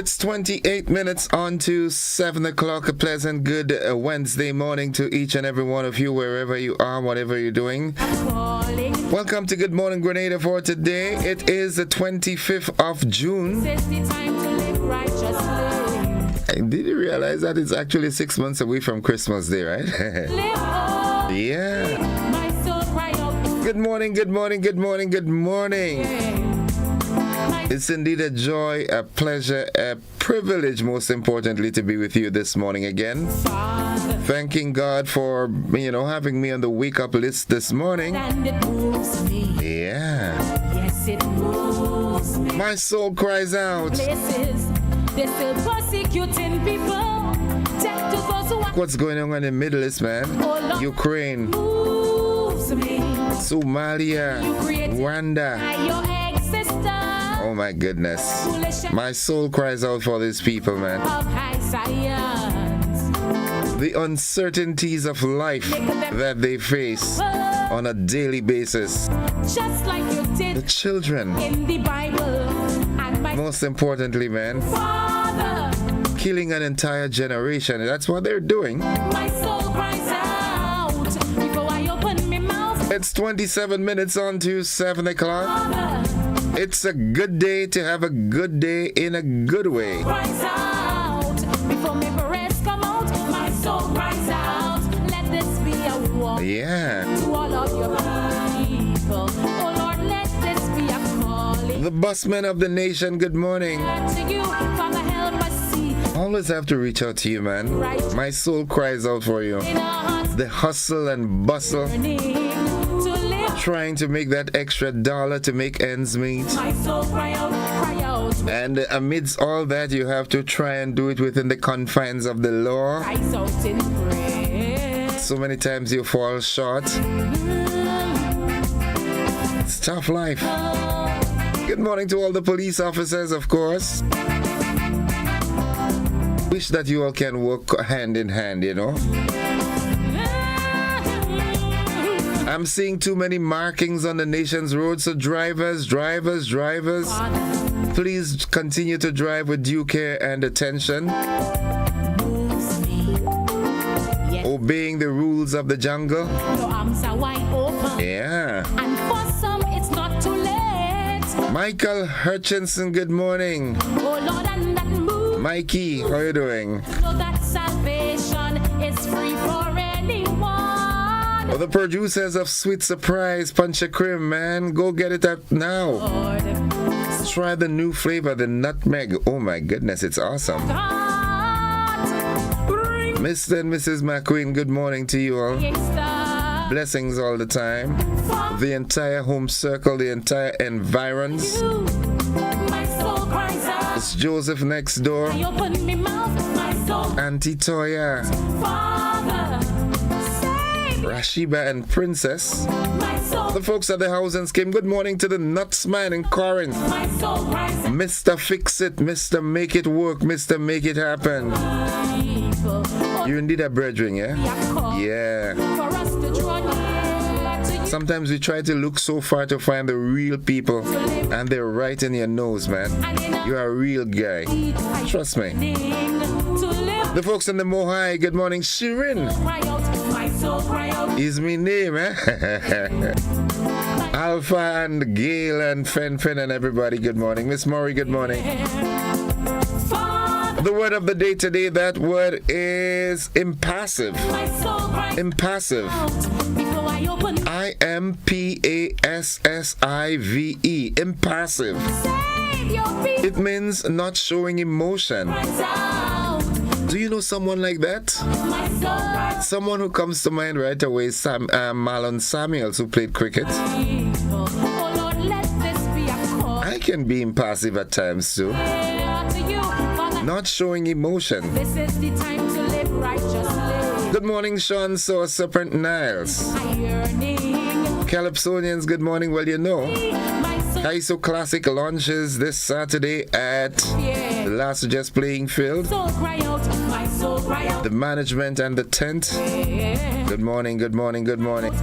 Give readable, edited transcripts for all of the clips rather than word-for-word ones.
It's 28 minutes on to 7 o'clock. A pleasant good Wednesday morning to each and every one of you, wherever you are, whatever you're doing. Welcome to Good Morning Grenada for today. It is the 25th of June. Did you realize that it's actually 6 months away from Christmas Day, right? Yeah. Good morning, good morning, good morning, good morning. It's indeed a joy, a pleasure, a privilege, most importantly, to be with you this morning again. Thanking God for, having me on the wake up list this morning. Yeah. Yes, it moves me. My soul cries out. Places, they're still persecuting people. What's going on in the Middle East, man? Ukraine, Somalia, Rwanda. Oh my goodness. My soul cries out for these people, man. The uncertainties of life that they face on a daily basis. Just like you did the children. In the Bible. And most importantly, man. Father, killing an entire generation. That's what they're doing. My soul cries out before I open my mouth. It's 27 minutes on to 7 o'clock. Father, it's a good day to have a good day in a good way. Cries out before my breath come out. My soul cries out. Let this be a warning to all of your people. Oh Lord, let this be a calling. The busman of the nation, good morning. To you, Father, help us see. Always have to reach out to you, man. My soul cries out for you. The hustle and bustle. Trying to make that extra dollar to make ends meet. My soul cry out, cry out. And amidst all that, you have to try and do it within the confines of the law. Cries out in prayer. So many times you fall short. It's tough life. Good morning to all the police officers, of course. Wish that you all can work hand in hand, I'm seeing too many markings on the nation's roads, so drivers, please continue to drive with due care and attention. Obeying the rules of the jungle. Your arms are wide open. Yeah. And for some, it's not too late. Michael Hutchinson, good morning. Oh Lord, and that move. Mikey, how are you doing? Know that salvation is free for anyone. Well, the producers of Sweet Surprise Punch a Cream, man, go get it up now. Lord, try the new flavor, the nutmeg. Oh my goodness, it's awesome. Mr. and Mrs. McQueen, good morning to you all. Blessings all the time. The entire home circle, the entire environs. It's Joseph next door. Auntie Toya. Rashiba and Princess. The folks at the house and scheme. Good morning to the Nuts Man in Corinth. Mr. Fix It, Mr. Make It Work, Mr. Make It Happen. You indeed a brethren, yeah? Yeah. Sometimes we try to look so far to find the real people, and they're right in your nose, man. You're a real guy. Trust me. The folks in the Mohai, good morning. Shirin is my name, eh? Alpha and Gail and Fen and everybody, good morning. Miss Murray, good morning. The word of the day today, that word is impassive. Impassive. I-M-P-A-S-S-I-V-E. Impassive. It means not showing emotion. Do you know someone like that? Someone who comes to mind right away is Marlon Samuels, who played cricket. I can be impassive at times too. Not showing emotion. This is the time to live righteously. Good morning, Sean Sour Serpent Niles. Calypsonians, good morning. Well, Kaiso Classic launches this Saturday at the Last Just Playing Field. The management and the tent. Good morning, good morning, good morning.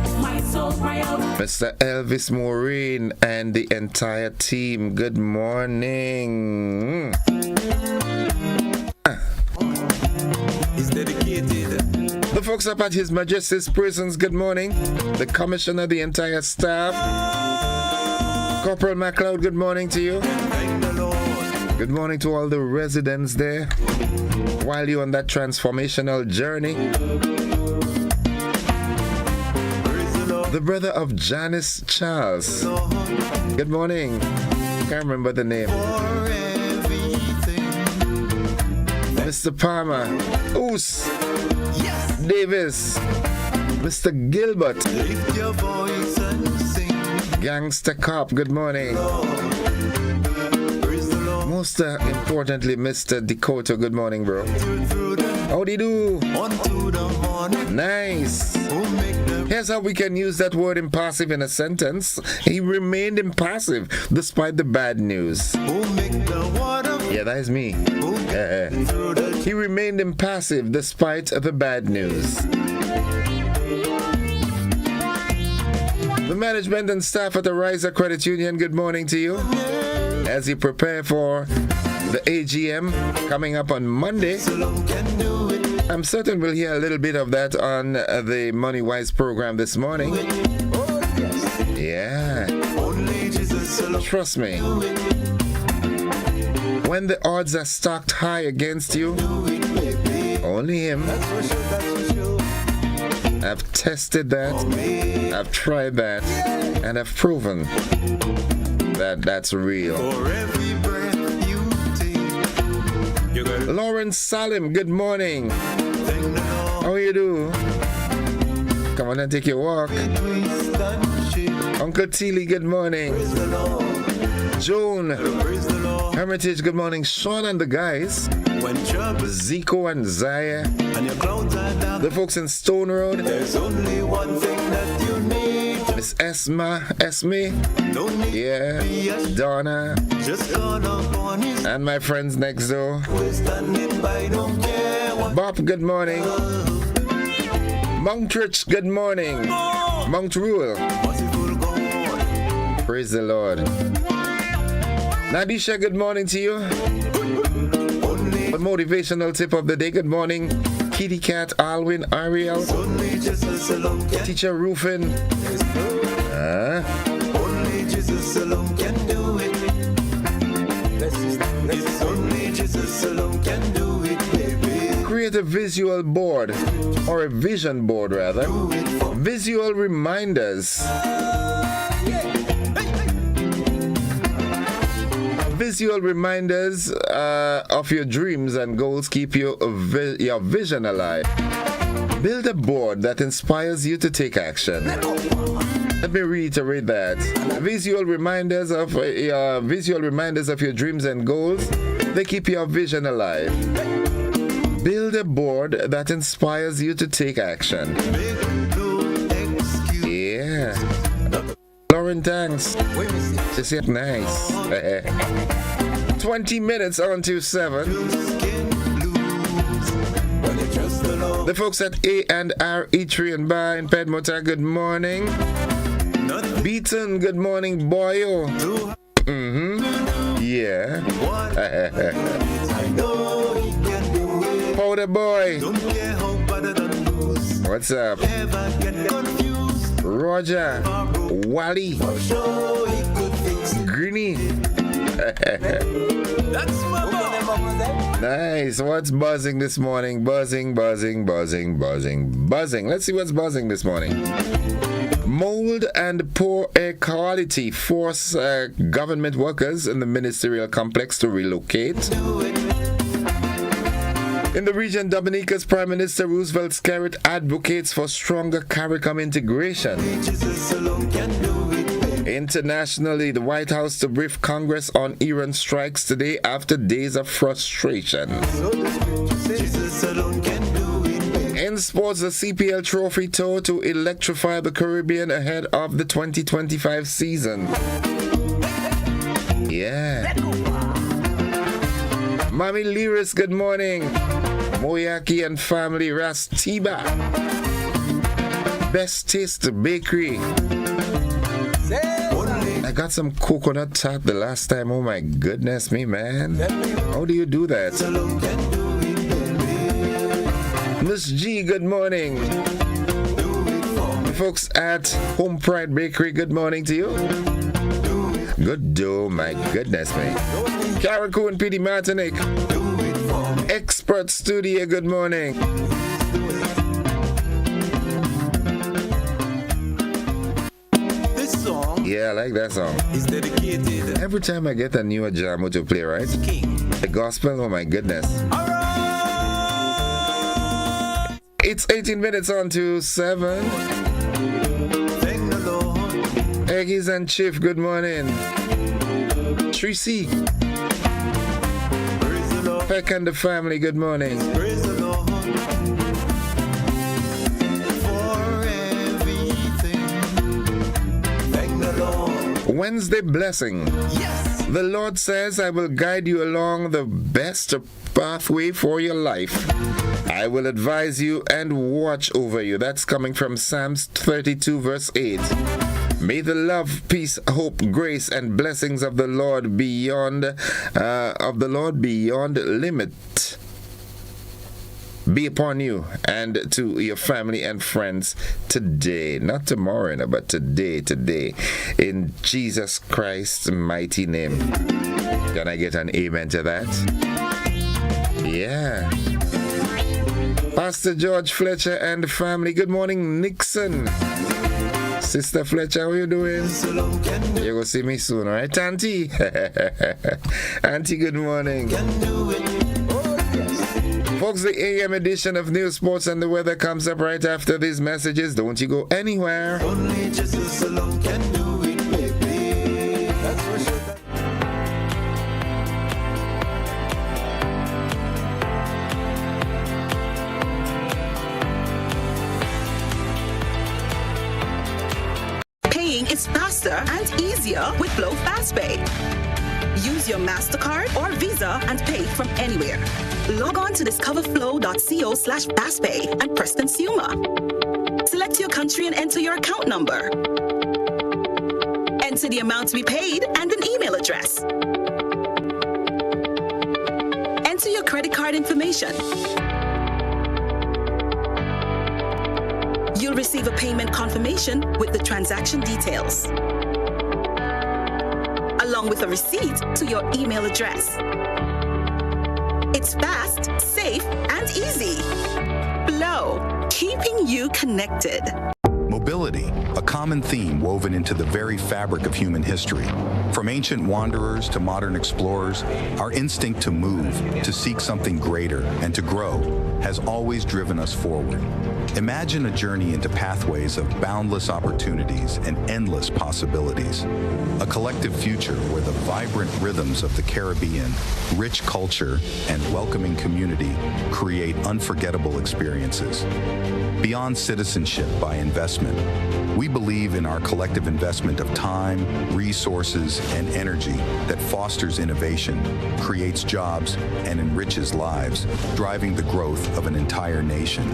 Mr. Elvis Maureen and the entire team, good morning. folks up at His Majesty's prisons, good morning. The commissioner, the entire staff. Corporal MacLeod, good morning to you. Good morning to all the residents there while you're on that transformational journey. The brother of Janice Charles. Good morning. Can't remember the name. Mr. Palmer. Oos. Davis. Mr. Gilbert. Gangster Cop. Good morning. Most importantly, Mr. Dakota. Good morning, bro. Howdy do? Nice. Here's how we can use that word impassive in a sentence. He remained impassive despite the bad news. Yeah, that is me. He remained impassive despite the bad news. The management and staff at the Riser Credit Union, good morning to you. As you prepare for the AGM coming up on Monday, I'm certain we'll hear a little bit of that on the Money Wise program this morning. Yeah. Trust me. When the odds are stacked high against you, only Him. I've tested that, I've tried that, and I've proven that that's real. Lawrence Salim, good morning. How you do? Come on and take your walk. Uncle Teely, good morning. Joan Hermitage, good morning. Sean and the guys. Zico and Zaya. The folks in Stone Road. There's only one thing that you need. Miss Esme. Yeah. Donna. And my friends next door. Bob, good morning. Montrich, good morning. Mount Rule. Praise the Lord. Nadisha, good morning to you. A motivational tip of the day. Good morning, Kitty Cat, Alwyn, Ariel, Teacher Rufin. Only Jesus alone can do it. Only Jesus alone can do it, baby. Create a visual board, or a vision board rather. Visual reminders. Visual reminders of your dreams and goals keep your vision alive. Build a board that inspires you to take action. Let me reiterate that. Visual reminders of your dreams and goals, they keep your vision alive. Build a board that inspires you to take action. Yeah. Lauren, thanks. Just yet nice. 20 minutes on to 7. The folks at A&R Eatery and Bar in Pedmota, good morning. Beaton, good morning, boyo. Yeah. Powder boy. What's up? Roger, Wally, Greeny. Nice. What's buzzing this morning? Buzzing. Let's see what's buzzing this morning. Mold and poor air quality force government workers in the ministerial complex to relocate. In the region, Dominica's Prime Minister Roosevelt Skerritt advocates for stronger CARICOM integration. Internationally, the White House to brief Congress on Iran strikes today after days of frustration. In sports, the CPL Trophy Tour to electrify the Caribbean ahead of the 2025 season. Yeah. Mommy Lyris, good morning. Moyaki and family, Rastiba. Best Taste Bakery. I got some coconut tart the last time. Oh my goodness me, man. How do you do that? Miss G, good morning. The folks at Home Pride Bakery, good morning to you. Good do, my goodness, man. Carrico and PD Martinique. Expert Studio, good morning. This song, yeah, I like that song. Is dedicated. Every time I get a new jam to play, right? King. The gospel, oh my goodness. Alright. It's 18 minutes on to 7. Thank the Lord. Eggies and Chief, good morning. Tracy. Praise the Lord. Peck and the family, good morning. Praise the Lord. For everything. Thank the Lord. Wednesday blessing. Yes. The Lord says, I will guide you along the best pathway for your life. I will advise you and watch over you. That's coming from Psalms 32 verse 8. May the love, peace, hope, grace, and blessings of the Lord beyond limit be upon you and to your family and friends today. Not tomorrow, but today. In Jesus Christ's mighty name. Can I get an amen to that? Yeah. Pastor George Fletcher and the family. Good morning, Nixon. Sister Fletcher, how you doing? You're going to see me soon, all right, Auntie? Auntie, good morning. Folks, the AM edition of News, Sports, and the Weather comes up right after these messages. Don't you go anywhere. Only Jesus alone can do it, baby. That's for sure. Paying is faster and easier with Flow FastPay. Use your MasterCard or Visa and pay from anywhere. Log on to discoverflow.co/fastpay and press Consumer. Select your country and enter your account number. Enter the amount to be paid and an email address. Enter your credit card information. You'll receive a payment confirmation with the transaction details, along with a receipt to your email address. It's fast, safe, and easy. Flow, keeping you connected. Mobility, a common theme woven into the very fabric of human history. From ancient wanderers to modern explorers, our instinct to move, to seek something greater, and to grow has always driven us forward. Imagine a journey into pathways of boundless opportunities and endless possibilities. A collective future where the vibrant rhythms of the Caribbean, rich culture, and welcoming community create unforgettable experiences. Beyond citizenship by investment, we believe in our collective investment of time, resources, and energy that fosters innovation, creates jobs, and enriches lives, driving the growth of an entire nation.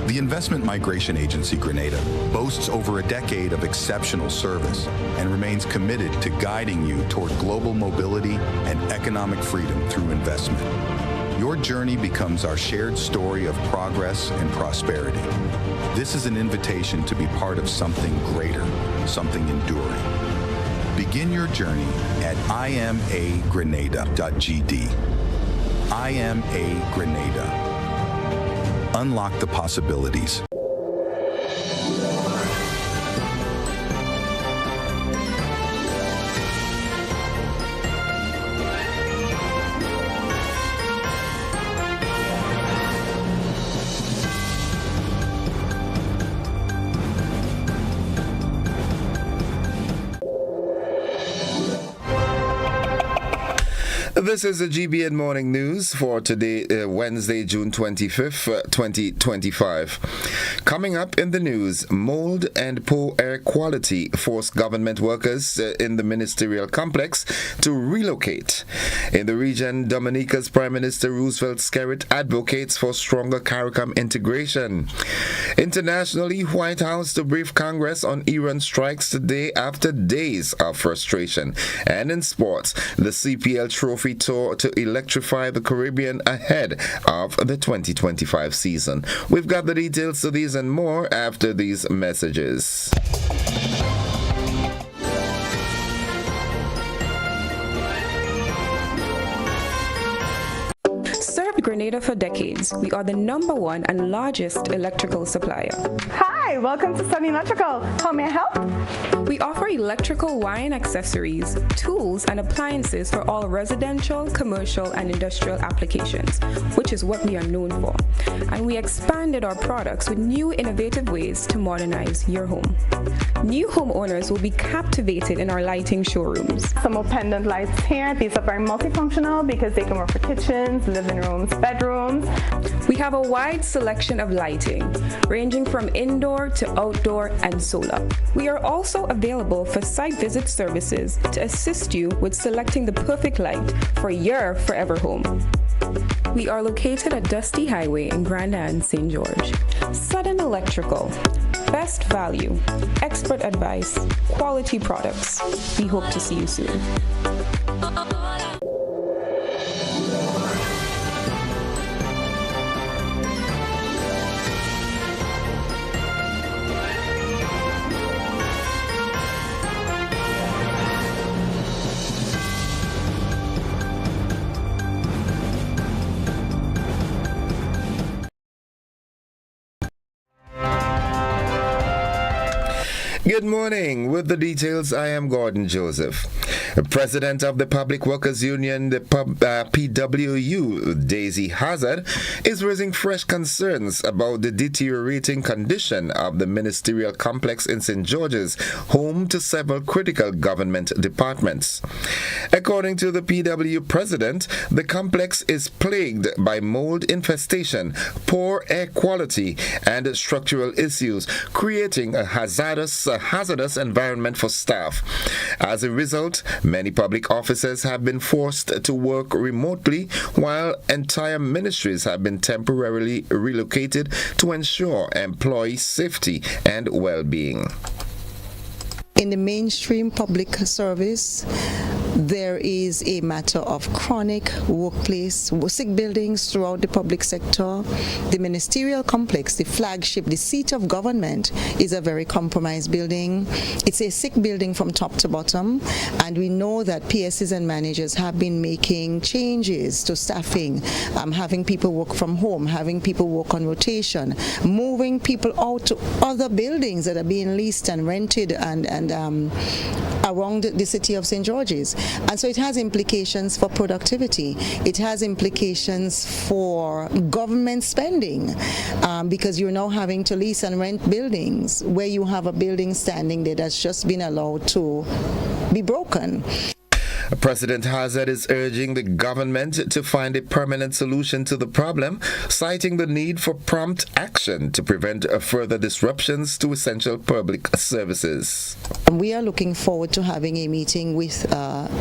The Investment Migration Agency Grenada boasts over a decade of exceptional service and remains committed to guiding you toward global mobility and economic freedom through investment. Your journey becomes our shared story of progress and prosperity. This is an invitation to be part of something greater, something enduring. Begin your journey at imagrenada.gd. IMA Grenada. Unlock the possibilities. This is the GBN Morning News for today, Wednesday, June 25th, 2025. Coming up in the news, mold and poor air quality force government workers in the ministerial complex to relocate. In the region, Dominica's Prime Minister Roosevelt Skerritt advocates for stronger CARICOM integration. Internationally, White House to brief Congress on Iran strikes today after days of frustration. And in sports, the CPL Trophy Tour to electrify the Caribbean ahead of the 2025 season. We've got the details to these and more after these messages. Served Grenada for decades, we are the #1 and largest electrical supplier. Hi, welcome to Sunny Electrical. How may I help? We offer electrical wire and accessories, tools, and appliances for all residential, commercial, and industrial applications, which is what we are known for. And we expanded our products with new innovative ways to modernize your home. New homeowners will be captivated in our lighting showrooms. Some more pendant lights here. These are very multifunctional because they can work for kitchens, living rooms, bedrooms. We have a wide selection of lighting, ranging from indoor to outdoor and solar. We are also available for site visit services to assist you with selecting the perfect light for your forever home. We are located at Dusty Highway in Grenada, St. George. Sudden Electrical. Best value, expert advice, quality products. We hope to see you soon. Good morning. With the details, I am Gordon Joseph. President of the Public Workers Union, the PWU, Daisy Hazard, is raising fresh concerns about the deteriorating condition of the ministerial complex in St. George's, home to several critical government departments. According to the PWU president, the complex is plagued by mold infestation, poor air quality, and structural issues, creating a hazardous environment for staff. As a result, many public officers have been forced to work remotely, while entire ministries have been temporarily relocated to ensure employee safety and well-being. In the mainstream public service, there is a matter of chronic workplace, sick buildings throughout the public sector. The ministerial complex, the flagship, the seat of government, is a very compromised building. It's a sick building from top to bottom, and we know that PSs and managers have been making changes to staffing, having people work from home, having people work on rotation, moving people out to other buildings that are being leased and rented and around the city of St. George's. And so it has implications for productivity. It has implications for government spending because you're now having to lease and rent buildings where you have a building standing there that's just been allowed to be broken. President Hazard is urging the government to find a permanent solution to the problem, citing the need for prompt action to prevent further disruptions to essential public services. We are looking forward to having a meeting with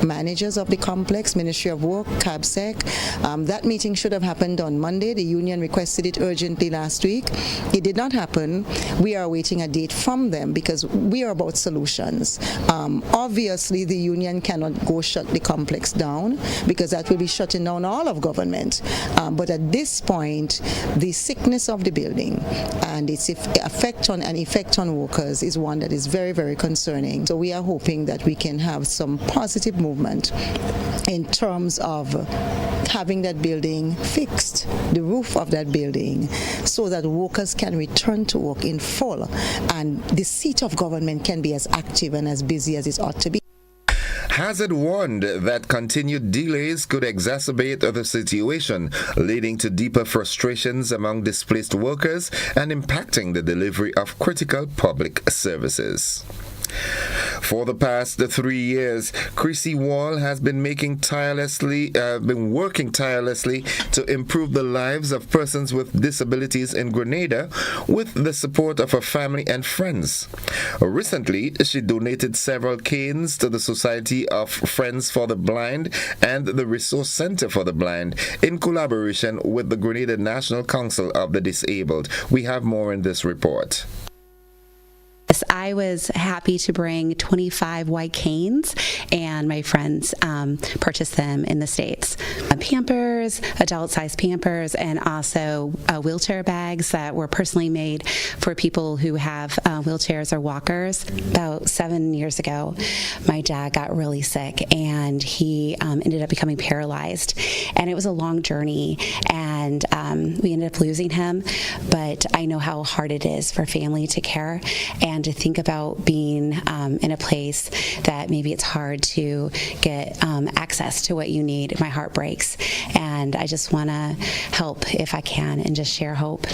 managers of the complex, Ministry of Work, CABSEC. That meeting should have happened on Monday. The union requested it urgently last week. It did not happen. We are awaiting a date from them because we are about solutions. Obviously, the union cannot go shut the complex down because that will be shutting down all of government. But at this point, the sickness of the building and its effect on workers is one that is very, very concerning. So we are hoping that we can have some positive movement in terms of having that building fixed, the roof of that building, so that workers can return to work in full and the seat of government can be as active and as busy as it ought to be. Hazard warned that continued delays could exacerbate the situation, leading to deeper frustrations among displaced workers and impacting the delivery of critical public services. For the past 3 years, Chrissy Wall has been working tirelessly to improve the lives of persons with disabilities in Grenada with the support of her family and friends. Recently, she donated several canes to the Society of Friends for the Blind and the Resource Center for the Blind in collaboration with the Grenada National Council of the Disabled. We have more in this report. I was happy to bring 25 white canes, and my friends purchased them in the States. Pampers, adult-sized Pampers, and also wheelchair bags that were personally made for people who have wheelchairs or walkers. About 7 years ago, my dad got really sick, and he ended up becoming paralyzed. And it was a long journey, and we ended up losing him. But I know how hard it is for family to care and to think about being in a place that maybe it's hard to get access to what you need. My heart breaks, and I just want to help if I can and just share hope.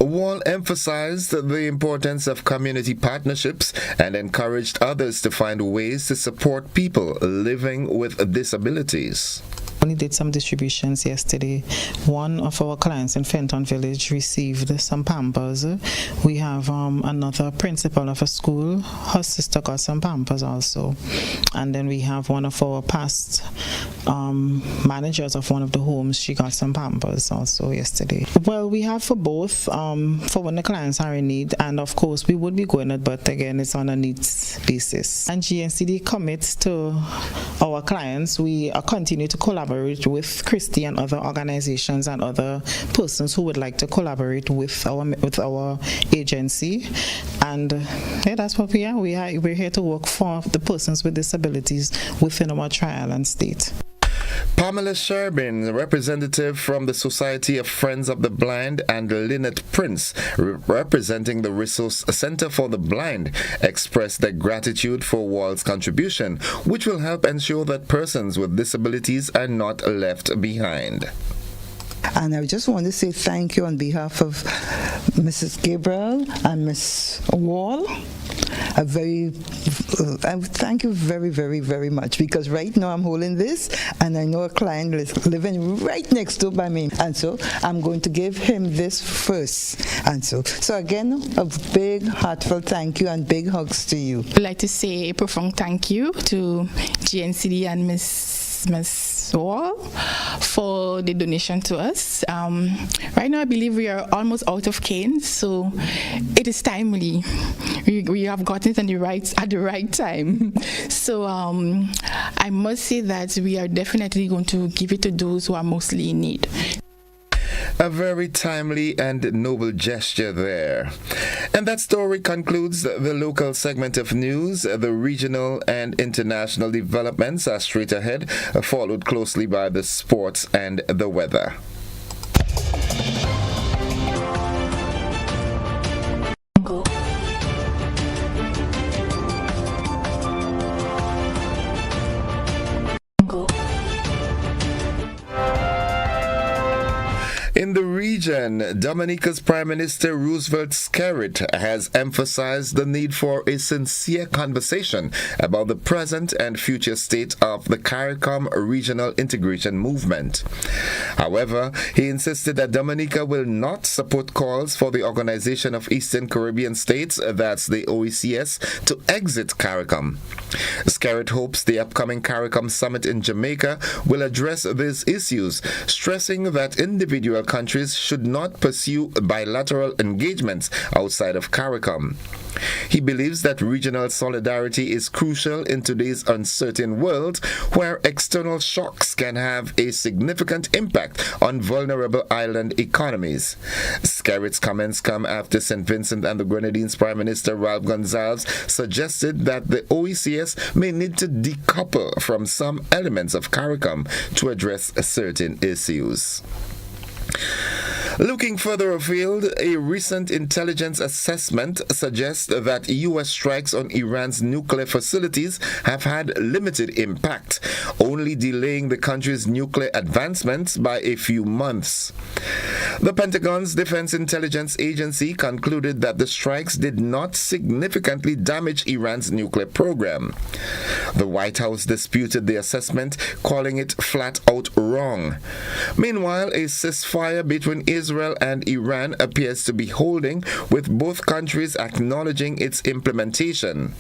Wall emphasized the importance of community partnerships and encouraged others to find ways to support people living with disabilities. We did some distributions yesterday. One of our clients in Fenton Village received some Pampers. We have another principal of a school. Her sister got some Pampers also. And then we have one of our past managers of one of the homes. She got some Pampers also yesterday. Well, we have for both, for when the clients are in need. And of course, we would be going it, but again, it's on a needs basis. And GNCD commits to our clients. We continue to collaborate with Christy and other organizations and other persons who would like to collaborate with our agency. And yeah, that's what we are. We're here to work for the persons with disabilities within our trial and state. Pamela Sherbin, representative from the Society of Friends of the Blind, and Lynette Prince, representing the Resource Center for the Blind, expressed their gratitude for Wall's contribution, which will help ensure that persons with disabilities are not left behind. And I just want to say thank you on behalf of Mrs. Gabriel and Ms. Wall. I thank you very, very, very much, because right now I'm holding this and I know a client is living right next door by me, and so I'm going to give him this first. And so again, a big heartfelt thank you and big hugs to you. I'd like to say a profound thank you to GNCD and Ms. Wall for the donation to us. Right now I believe we are almost out of canes, so it is timely. We have gotten it at the right time. So I must say that we are definitely going to give it to those who are mostly in need. A very timely and noble gesture there. And that story concludes the local segment of news. The regional and international developments are straight ahead, followed closely by the sports and the weather. In the region, Dominica's Prime Minister Roosevelt Skerrit has emphasized the need for a sincere conversation about the present and future state of the CARICOM regional integration movement. However, he insisted that Dominica will not support calls for the Organization of Eastern Caribbean States, that's the OECS, to exit CARICOM. Skerrit hopes the upcoming CARICOM summit in Jamaica will address these issues, stressing that individual countries should not pursue bilateral engagements outside of CARICOM. He believes that regional solidarity is crucial in today's uncertain world, where external shocks can have a significant impact on vulnerable island economies. Skerrit's comments come after St. Vincent and the Grenadines Prime Minister Ralph Gonsalves suggested that the OECS may need to decouple from some elements of CARICOM to address certain issues. Looking further afield, a recent intelligence assessment suggests that U.S. strikes on Iran's nuclear facilities have had limited impact, only delaying the country's nuclear advancements by a few months. The Pentagon's Defense Intelligence Agency concluded that the strikes did not significantly damage Iran's nuclear program. The White House disputed the assessment, calling it flat out wrong. Meanwhile, a ceasefire between Israel and Iran appears to be holding, with both countries acknowledging its implementation.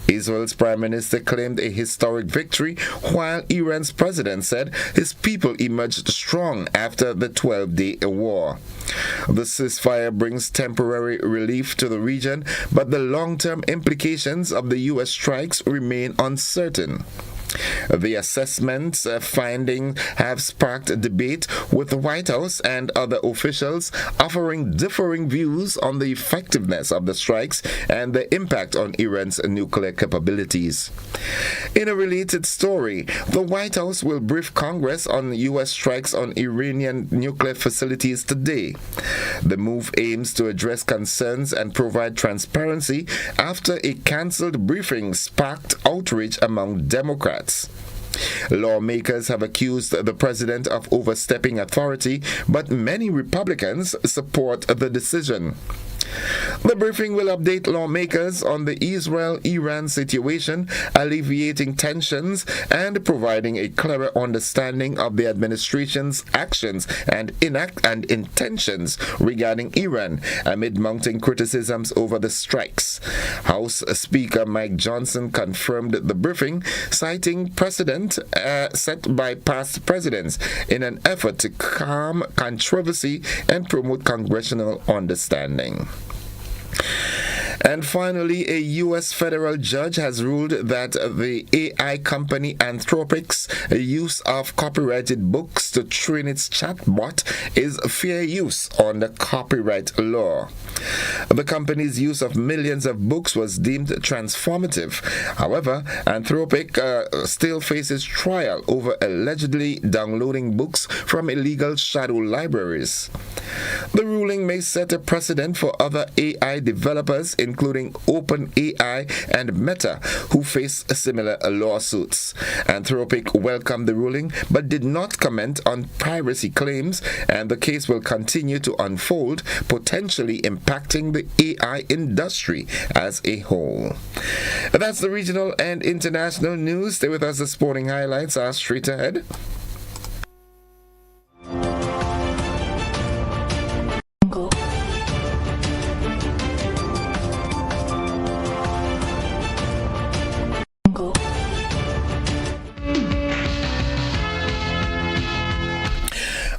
Israel's prime minister claimed a historic victory, while Iran's president said his people emerged strong after the 12-day war. The ceasefire brings temporary relief to the region, but the long-term implications of the U.S. strikes remain uncertain. The assessment's findings have sparked debate, with the White House and other officials offering differing views on the effectiveness of the strikes and the impact on Iran's nuclear capabilities. In a related story, the White House will brief Congress on U.S. strikes on Iranian nuclear facilities today. The move aims to address concerns and provide transparency after a cancelled briefing sparked outrage among Democrats. Lawmakers have accused the president of overstepping authority, but many Republicans support the decision. The briefing will update lawmakers on the Israel-Iran situation, alleviating tensions and providing a clearer understanding of the administration's actions and intentions regarding Iran amid mounting criticisms over the strikes. House Speaker Mike Johnson confirmed the briefing, citing precedent set by past presidents in an effort to calm controversy and promote congressional understanding. And finally, a U.S. federal judge has ruled that the AI company Anthropic's use of copyrighted books to train its chatbot is fair use under copyright law. The company's use of millions of books was deemed transformative. However, Anthropic still faces trial over allegedly downloading books from illegal shadow libraries. The ruling may set a precedent for other AI developers, including OpenAI and Meta, who face similar lawsuits. Anthropic welcomed the ruling but did not comment on piracy claims, and the case will continue to unfold, potentially impacting the AI industry as a whole. That's the regional and international news. Stay with us. The sporting highlights are straight ahead.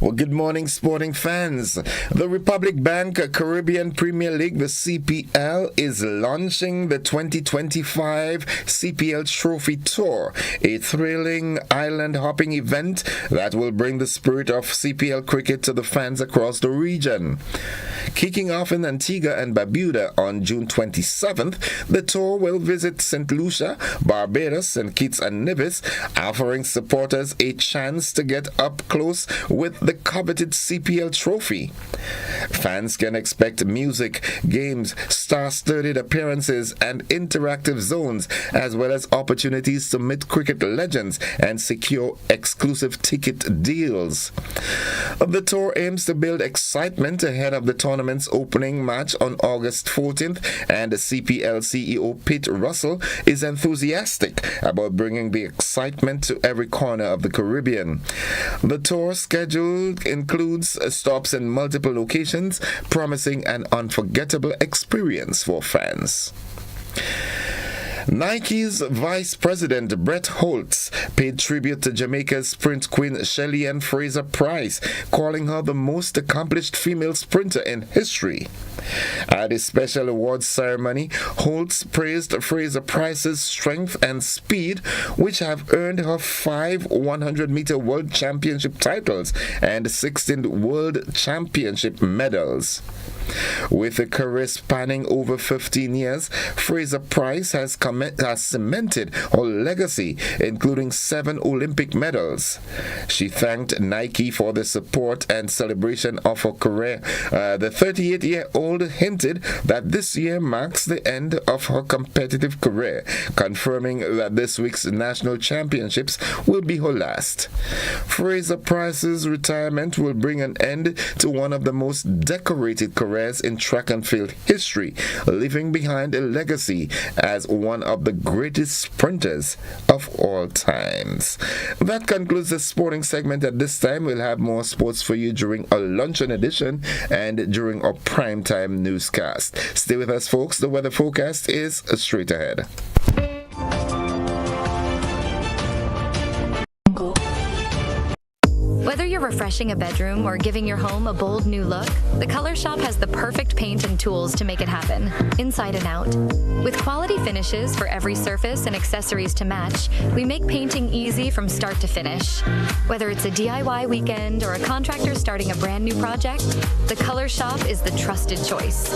Well, good morning, sporting fans. The Republic Bank Caribbean Premier League, the CPL, is launching the 2025 CPL Trophy Tour, a thrilling island-hopping event that will bring the spirit of CPL cricket to the fans across the region. Kicking off in Antigua and Barbuda on June 27th, the tour will visit St. Lucia, Barbados, St. Kitts and Nevis, offering supporters a chance to get up close with the coveted CPL trophy. Fans can expect music, games, star-studded appearances, and interactive zones, as well as opportunities to meet cricket legends and secure exclusive ticket deals. The tour aims to build excitement ahead of the tournament's opening match on August 14th, and the CPL CEO Pete Russell is enthusiastic about bringing the excitement to every corner of the Caribbean. The tour schedule includes stops in multiple locations, promising an unforgettable experience for fans. Nike's Vice President Brett Holtz paid tribute to Jamaica's sprint queen Shelly-Ann Fraser-Price, calling her the most accomplished female sprinter in history. At a special awards ceremony, Holtz praised Fraser-Price's strength and speed, which have earned her 5 100-meter World Championship titles and 16 World Championship medals. With a career spanning over 15 years, Fraser Price has cemented her legacy, including 7 Olympic medals. She thanked Nike for the support and celebration of her career. The 38-year-old hinted that this year marks the end of her competitive career, confirming that this week's national championships will be her last. Fraser Price's retirement will bring an end to one of the most decorated careers in track and field history, leaving behind a legacy as one of the greatest sprinters of all times. That concludes the sporting segment at this time. We'll have more sports for you during our luncheon edition and during our primetime newscast. Stay with us, folks. The weather forecast is straight ahead. Whether you're refreshing a bedroom or giving your home a bold new look, the Color Shop has the perfect paint and tools to make it happen, inside and out. With quality finishes for every surface and accessories to match, we make painting easy from start to finish. Whether it's a DIY weekend or a contractor starting a brand new project, the Color Shop is the trusted choice.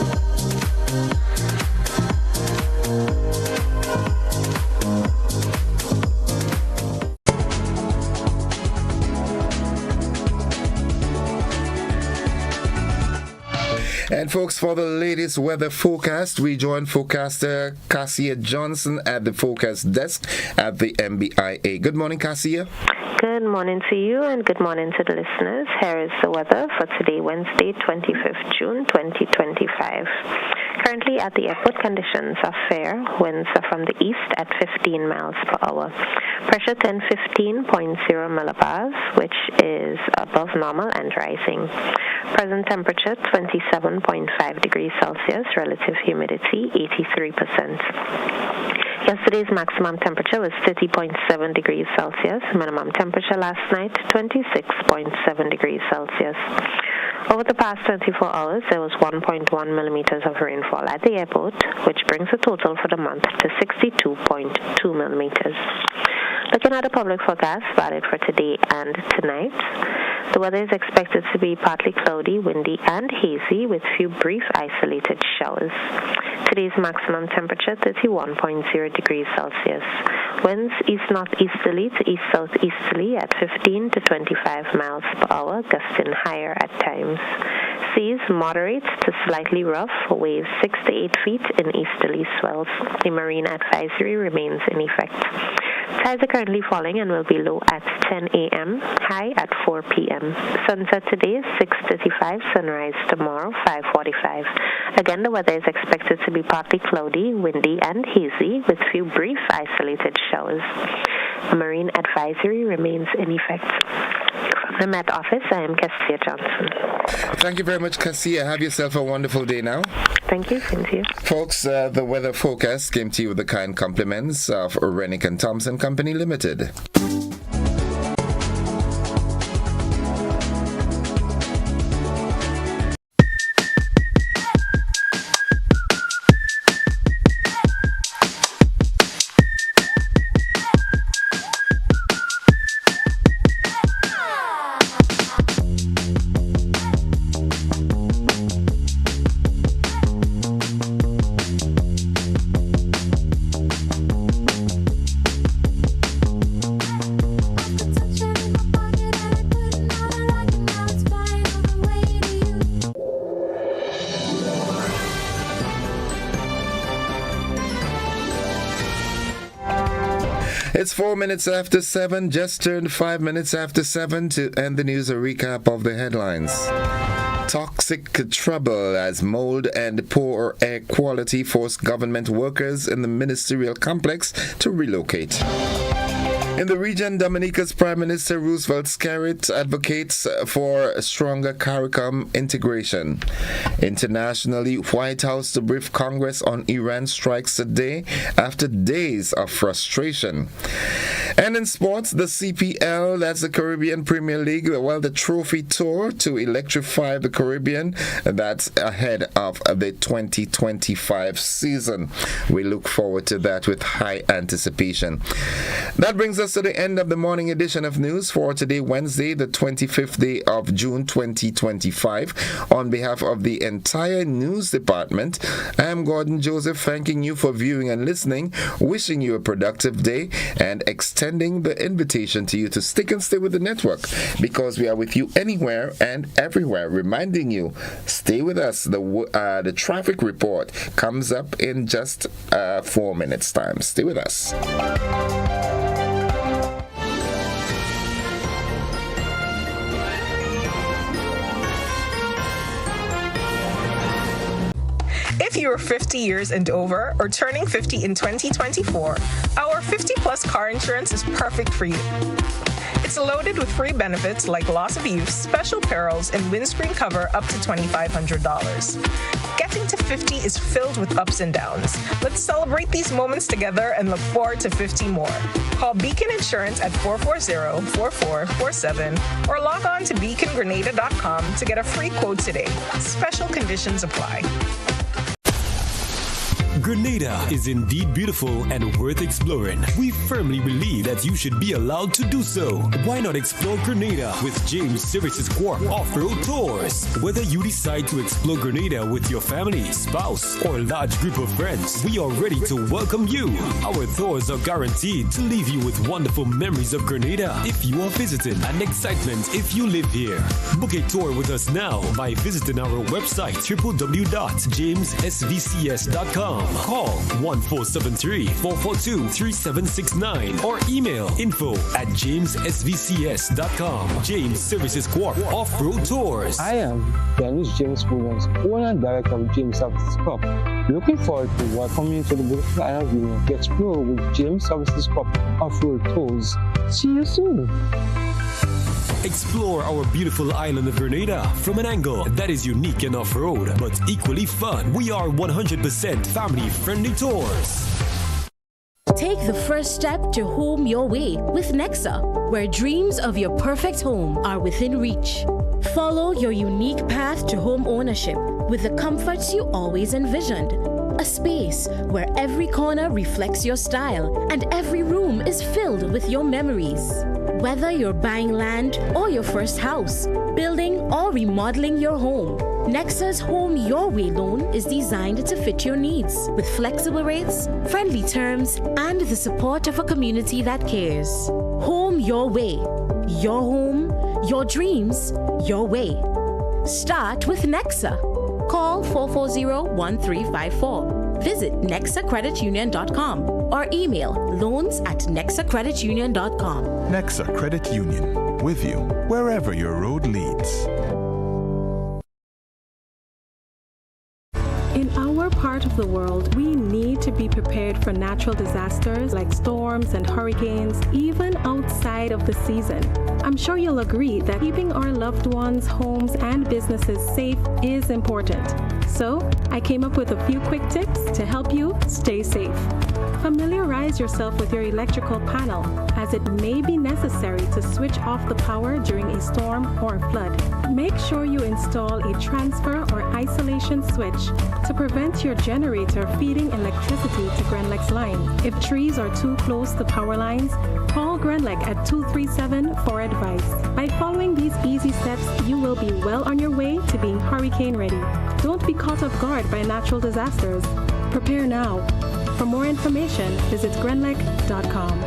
And folks, for the latest weather forecast, we join forecaster Cassia Johnson at the forecast desk at the MBIA. Good morning, Cassia. Good morning to you and good morning to the listeners. Here is the weather for today, Wednesday, 25th June, 2025. Currently at the airport, conditions are fair. Winds are from the east at 15 miles per hour. Pressure 1015.0 millibars, which is above normal and rising. Present temperature 27.5 degrees Celsius. Relative humidity 83%. Yesterday's maximum temperature was 30.7 degrees Celsius. Minimum temperature last night 26.7 degrees Celsius. Over the past 24 hours, there was 1.1 millimeters of rainfall at the airport, which brings the total for the month to 62.2 millimeters. Looking at the public forecast valid for today and tonight, the weather is expected to be partly cloudy, windy, and hazy with few brief isolated showers. Today's maximum temperature 31.0 degrees Celsius. Winds east-northeasterly to east-southeasterly at 15 to 25 miles per hour, gusting higher at times. Seas moderate to slightly rough, waves 6 to 8 feet in easterly swells. A marine advisory remains in effect. Tides are currently falling and will be low at 10 a.m., high at 4 p.m. Sunset today is 6:35, sunrise tomorrow 5:45. Again, the weather is expected to be partly cloudy, windy, and hazy with few brief isolated showers. A marine advisory remains in effect. From the Met Office, I am Cassia Johnson. Thank you very much, Cassia. Have yourself a wonderful day now. Thank you, thank you. Folks, the weather forecast came to you with the kind compliments of Rennick and Thompson Company Limited. It's 4 minutes after 7, just turned 5 minutes after 7 to end the news, a recap of the headlines. Toxic trouble as mold and poor air quality force government workers in the ministerial complex to relocate. In the region, Dominica's Prime Minister Roosevelt Scarrett advocates for a stronger CARICOM integration. Internationally, White House to brief Congress on Iran strikes today after days of frustration. And in sports, the CPL, that's the Caribbean Premier League, the trophy tour to electrify the Caribbean, that's ahead of the 2025 season. We look forward to that with high anticipation. That brings us us to the end of the morning edition of news for today, Wednesday, the 25th day of June 2025. On behalf of the entire news department, I am Gordon Joseph, thanking you for viewing and listening, wishing you a productive day, and extending the invitation to you to stick and stay with the network, because we are with you anywhere and everywhere, reminding you, stay with us. The traffic report comes up in just 4 minutes time. Stay with us. If you're 50 years and over or turning 50 in 2024, our 50 plus car insurance is perfect for you. It's loaded with free benefits like loss of use, special perils, and windscreen cover up to $2,500. Getting to 50 is filled with ups and downs. Let's celebrate these moments together and look forward to 50 more. Call Beacon Insurance at 440-4447 or log on to beacongrenada.com to get a free quote today. Special conditions apply. Grenada is indeed beautiful and worth exploring. We firmly believe that you should be allowed to do so. Why not explore Grenada with James Services Corp Off-Road Tours? Whether you decide to explore Grenada with your family, spouse, or large group of friends, we are ready to welcome you. Our tours are guaranteed to leave you with wonderful memories of Grenada if you are visiting, and excitement if you live here. Book a tour with us now by visiting our website www.jamessvcs.com. Call 1473-442-3769 or email info@jamessvcs.com. James Services Corp Off-Road Tours. I am Dennis James Williams, owner and director of James Services Corp. Looking forward to welcoming you to the beautiful island of Union to explore with James Services Corp Off-Road Tours. See you soon. Explore our beautiful island of Grenada from an angle that is unique and off-road, but equally fun. We are 100% family-friendly tours. Take the first step to home your way with Nexa, where dreams of your perfect home are within reach. Follow your unique path to home ownership with the comforts you always envisioned. A space where every corner reflects your style and every room is filled with your memories. Whether you're buying land or your first house, building or remodeling your home, Nexa's Home Your Way loan is designed to fit your needs with flexible rates, friendly terms, and the support of a community that cares. Home Your Way. Your home, your dreams, your way. Start with Nexa. Call 440-1354. Visit nexacreditunion.com or email loans@nexacreditunion.com. Nexa Credit Union, with you wherever your road leads. In our part of the world, we need to be prepared for natural disasters like storms and hurricanes, even outside of the season. I'm sure you'll agree that keeping our loved ones, homes, and businesses safe is important. So, I came up with a few quick tips to help you stay safe. Familiarize yourself with your electrical panel, as it may be necessary to switch off the power during a storm or flood. Make sure you install a transfer or isolation switch to prevent your generator feeding electricity to Grenlec's line. If trees are too close to power lines, call Grenlec at 237 for advice. By following these easy steps, you will be well on your way to being hurricane ready. Don't be caught off guard by natural disasters. Prepare now. For more information, visit grenlec.com.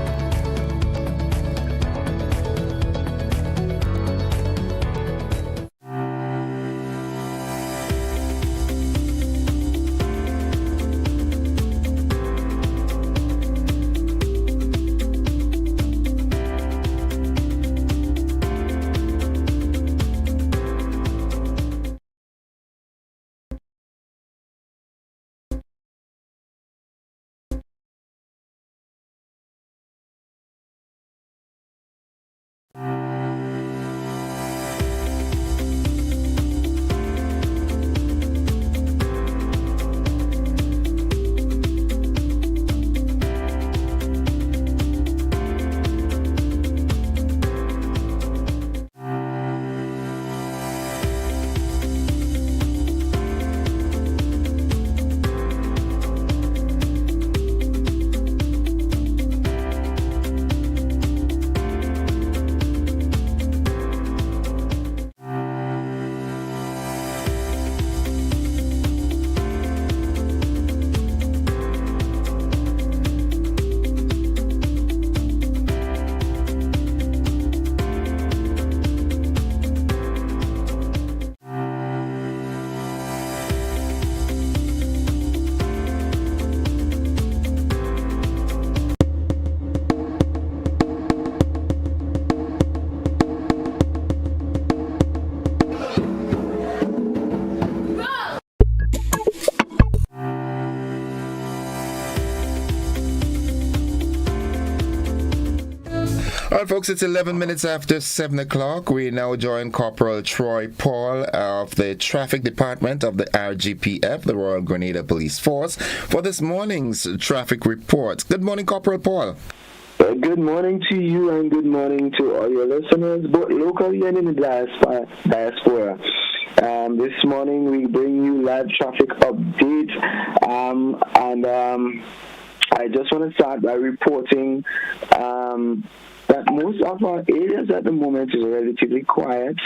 All right, folks, it's 11 minutes after 7 o'clock. We now join Corporal Troy Paul of the Traffic Department of the RGPF, the Royal Grenada Police Force, for this morning's traffic report. Good morning, Corporal Paul. Good morning to you and good morning to all your listeners, both locally and in the diaspora. This morning we bring you live traffic updates, and I just want to start by reporting that most of our areas at the moment is relatively quiet,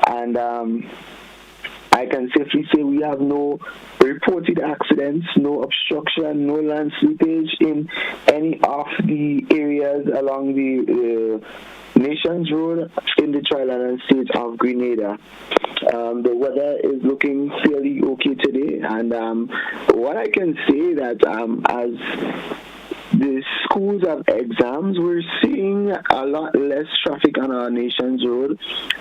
and I can safely say we have no reported accidents, no obstruction, no land slippage in any of the areas along the Nations Road in the Tri-Island state of Grenada. The weather is looking fairly okay today, and what I can say that as the schools have exams, we're seeing a lot less traffic on our Nations Road,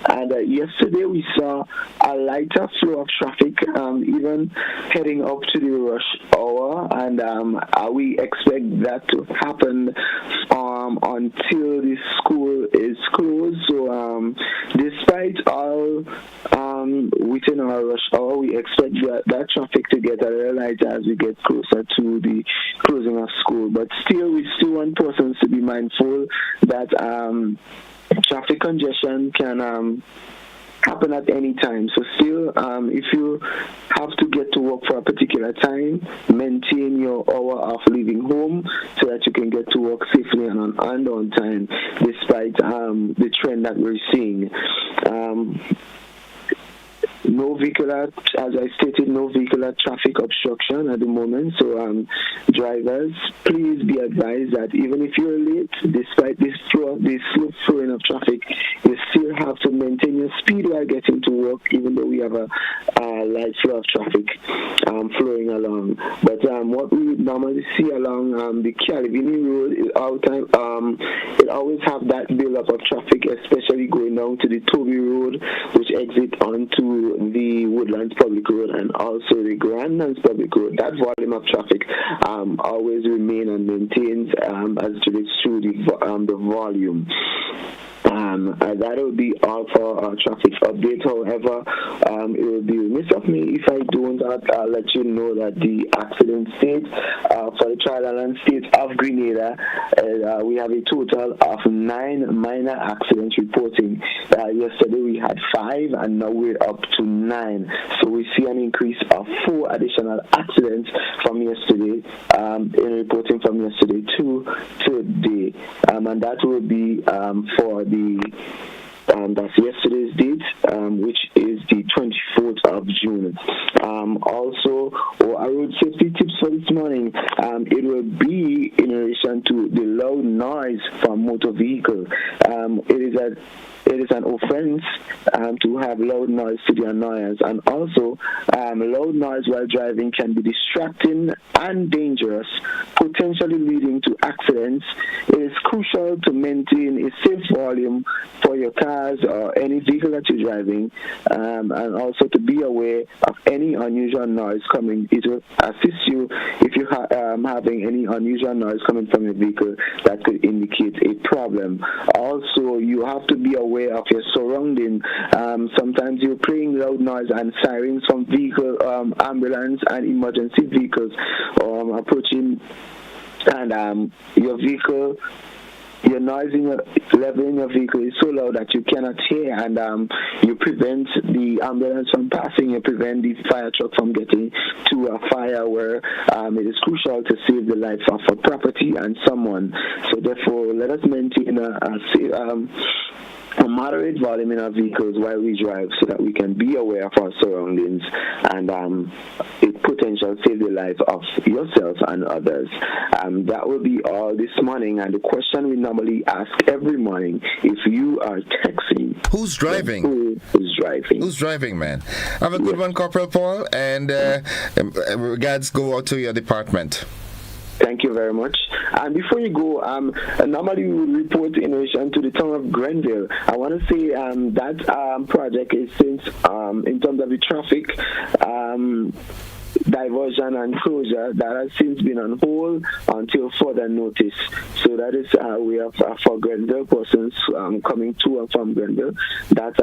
and yesterday we saw a lighter flow of traffic even heading up to the rush hour, and we expect that to happen until the school is closed. So despite all within our rush hour, we expect that traffic to get a little lighter as we get closer to the closing of school. But still, we still want persons to be mindful that traffic congestion can happen at any time. So still, if you have to get to work for a particular time, maintain your hour of leaving home so that you can get to work safely and on time, despite the trend that we're seeing. No vehicular, as I stated, no vehicular traffic obstruction at the moment. So drivers, please be advised that even if you're late, despite this slow flowing of traffic, you still have to maintain your speed while getting to work, even though we have a light flow of traffic flowing along. But what we normally see along the Calvini Road is it always have that build-up of traffic, especially going down to the Toby Road, which exit onto the Woodlands Public Road and also the Grandlands Public Road. That volume of traffic always remain and maintains as it relates to the volume. That will be all for our traffic update. However, it will be remiss of me if I don't let you know that the accident state for the Tri-Island state of Grenada, we have a total of 9 minor accidents reporting. Yesterday we had 5 and now we're up to 9. So we see an increase of 4 additional accidents from yesterday, in reporting from yesterday to today. And that will be for that's yesterday's date, which is the 24th of June. Also, our road safety tips for this morning, it will be in relation to the loud noise from motor vehicle. It is an offense to have loud noise to the annoyance, and also loud noise while driving can be distracting and dangerous, potentially leading to accidents. It is crucial to maintain a safe volume for your cars or any vehicle that you're driving, and also to be aware of any unusual noise coming. It will assist you if you having any unusual noise coming from your vehicle that could indicate a problem. Also, you have to be aware of your surrounding. Sometimes you're playing loud noise and sirens from vehicle, ambulance and emergency vehicles approaching, and your vehicle, your noise in your level in your vehicle is so loud that you cannot hear, and you prevent the ambulance from passing, you prevent the fire truck from getting to a fire where it is crucial to save the life of a property and someone. So therefore, let us maintain a moderate volume in our vehicles while we drive so that we can be aware of our surroundings and it potential save the life of yourself and others. That will be all this morning, and the question we normally ask every morning, if you are texting, who's driving? Who's driving? Who's driving, man? Have a good one, Corporal Paul, and regards go out to your department. Thank you very much. And before you go, normally we would report in relation to the town of Grenville. I want to say that project is since, in terms of the traffic, diversion and closure that has since been on hold until further notice. So that is we have for Grenada persons coming to and from Grenada, that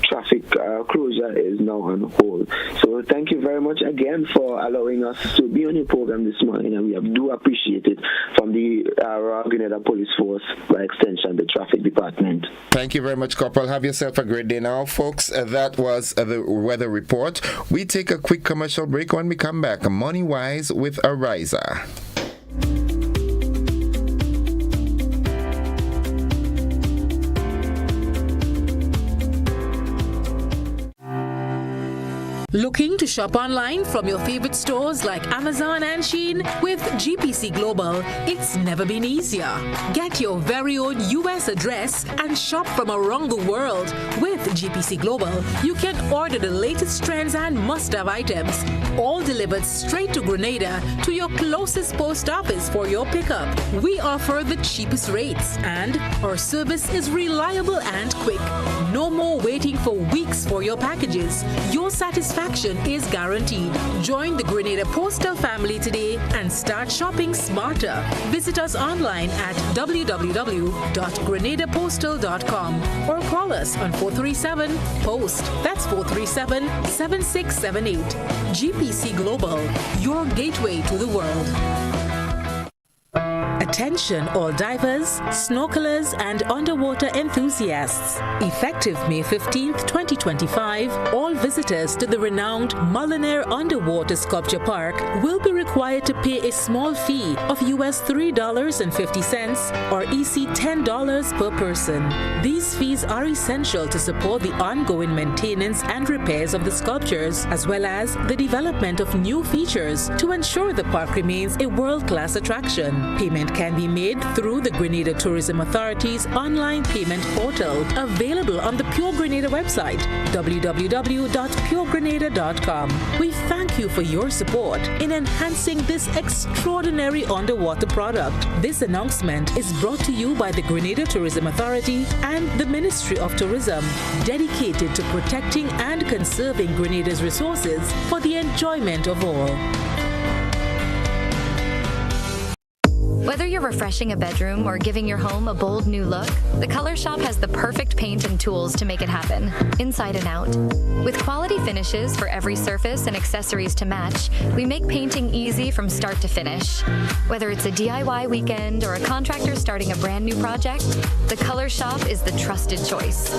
traffic closure is now on hold. So thank you very much again for allowing us to be on your program this morning, and we do appreciate it from the Royal Grenada Police Force, by extension the Traffic Department. Thank you very much, Corporal. Have yourself a great day now, folks. That was the weather report. We take a quick commercial break. When we come back, Money Wise with Ariza. Looking to shop online from your favorite stores like Amazon and Shein? With GPC Global, it's never been easier. Get your very own US address and shop from around the world. With GPC Global, you can order the latest trends and must-have items, all delivered straight to Grenada to your closest post office for your pickup. We offer the cheapest rates, and our service is reliable and quick. No more waiting for weeks for your packages. Your satisfaction is guaranteed. Join the Grenada Postal family today and start shopping smarter. Visit us online at www.grenadapostal.com or call us on 437-POST. That's 437-7678. GPC Global, your gateway to the world. Attention all divers, snorkelers and underwater enthusiasts. Effective May 15th, 2025, all visitors to the renowned Mullinair Underwater Sculpture Park will be required to pay a small fee of US $3.50 or EC $10 per person. These fees are essential to support the ongoing maintenance and repairs of the sculptures, as well as the development of new features to ensure the park remains a world-class attraction. Payment can be made through the Grenada Tourism Authority's online payment portal, available on the Pure Grenada website, www.puregrenada.com. We thank you for your support in enhancing this extraordinary underwater product. This announcement is brought to you by the Grenada Tourism Authority and the Ministry of Tourism, dedicated to protecting and conserving Grenada's resources for the enjoyment of all. Whether you're refreshing a bedroom or giving your home a bold new look, the Color Shop has the perfect paint and tools to make it happen, inside and out. With quality finishes for every surface and accessories to match, we make painting easy from start to finish. Whether it's a DIY weekend or a contractor starting a brand new project, the Color Shop is the trusted choice.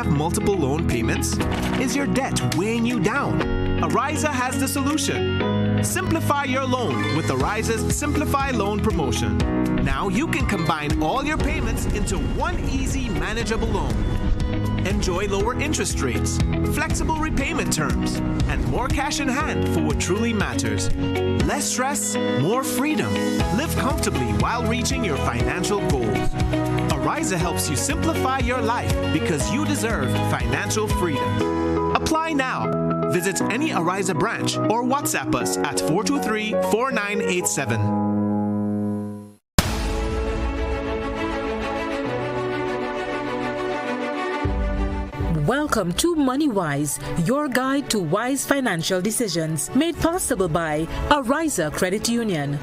Multiple loan payments? Is your debt weighing you down? Ariza has the solution. Simplify your loan with Ariza's Simplify Loan promotion. Now you can combine all your payments into one easy, manageable loan. Enjoy lower interest rates, flexible repayment terms, and more cash in hand for what truly matters. Less stress, more freedom. Live comfortably while reaching your financial goals. Ariza helps you simplify your life because you deserve financial freedom. Apply now. Visit any Ariza branch or WhatsApp us at 423-4987. Welcome to MoneyWise, your guide to wise financial decisions, made possible by Ariza Credit Union.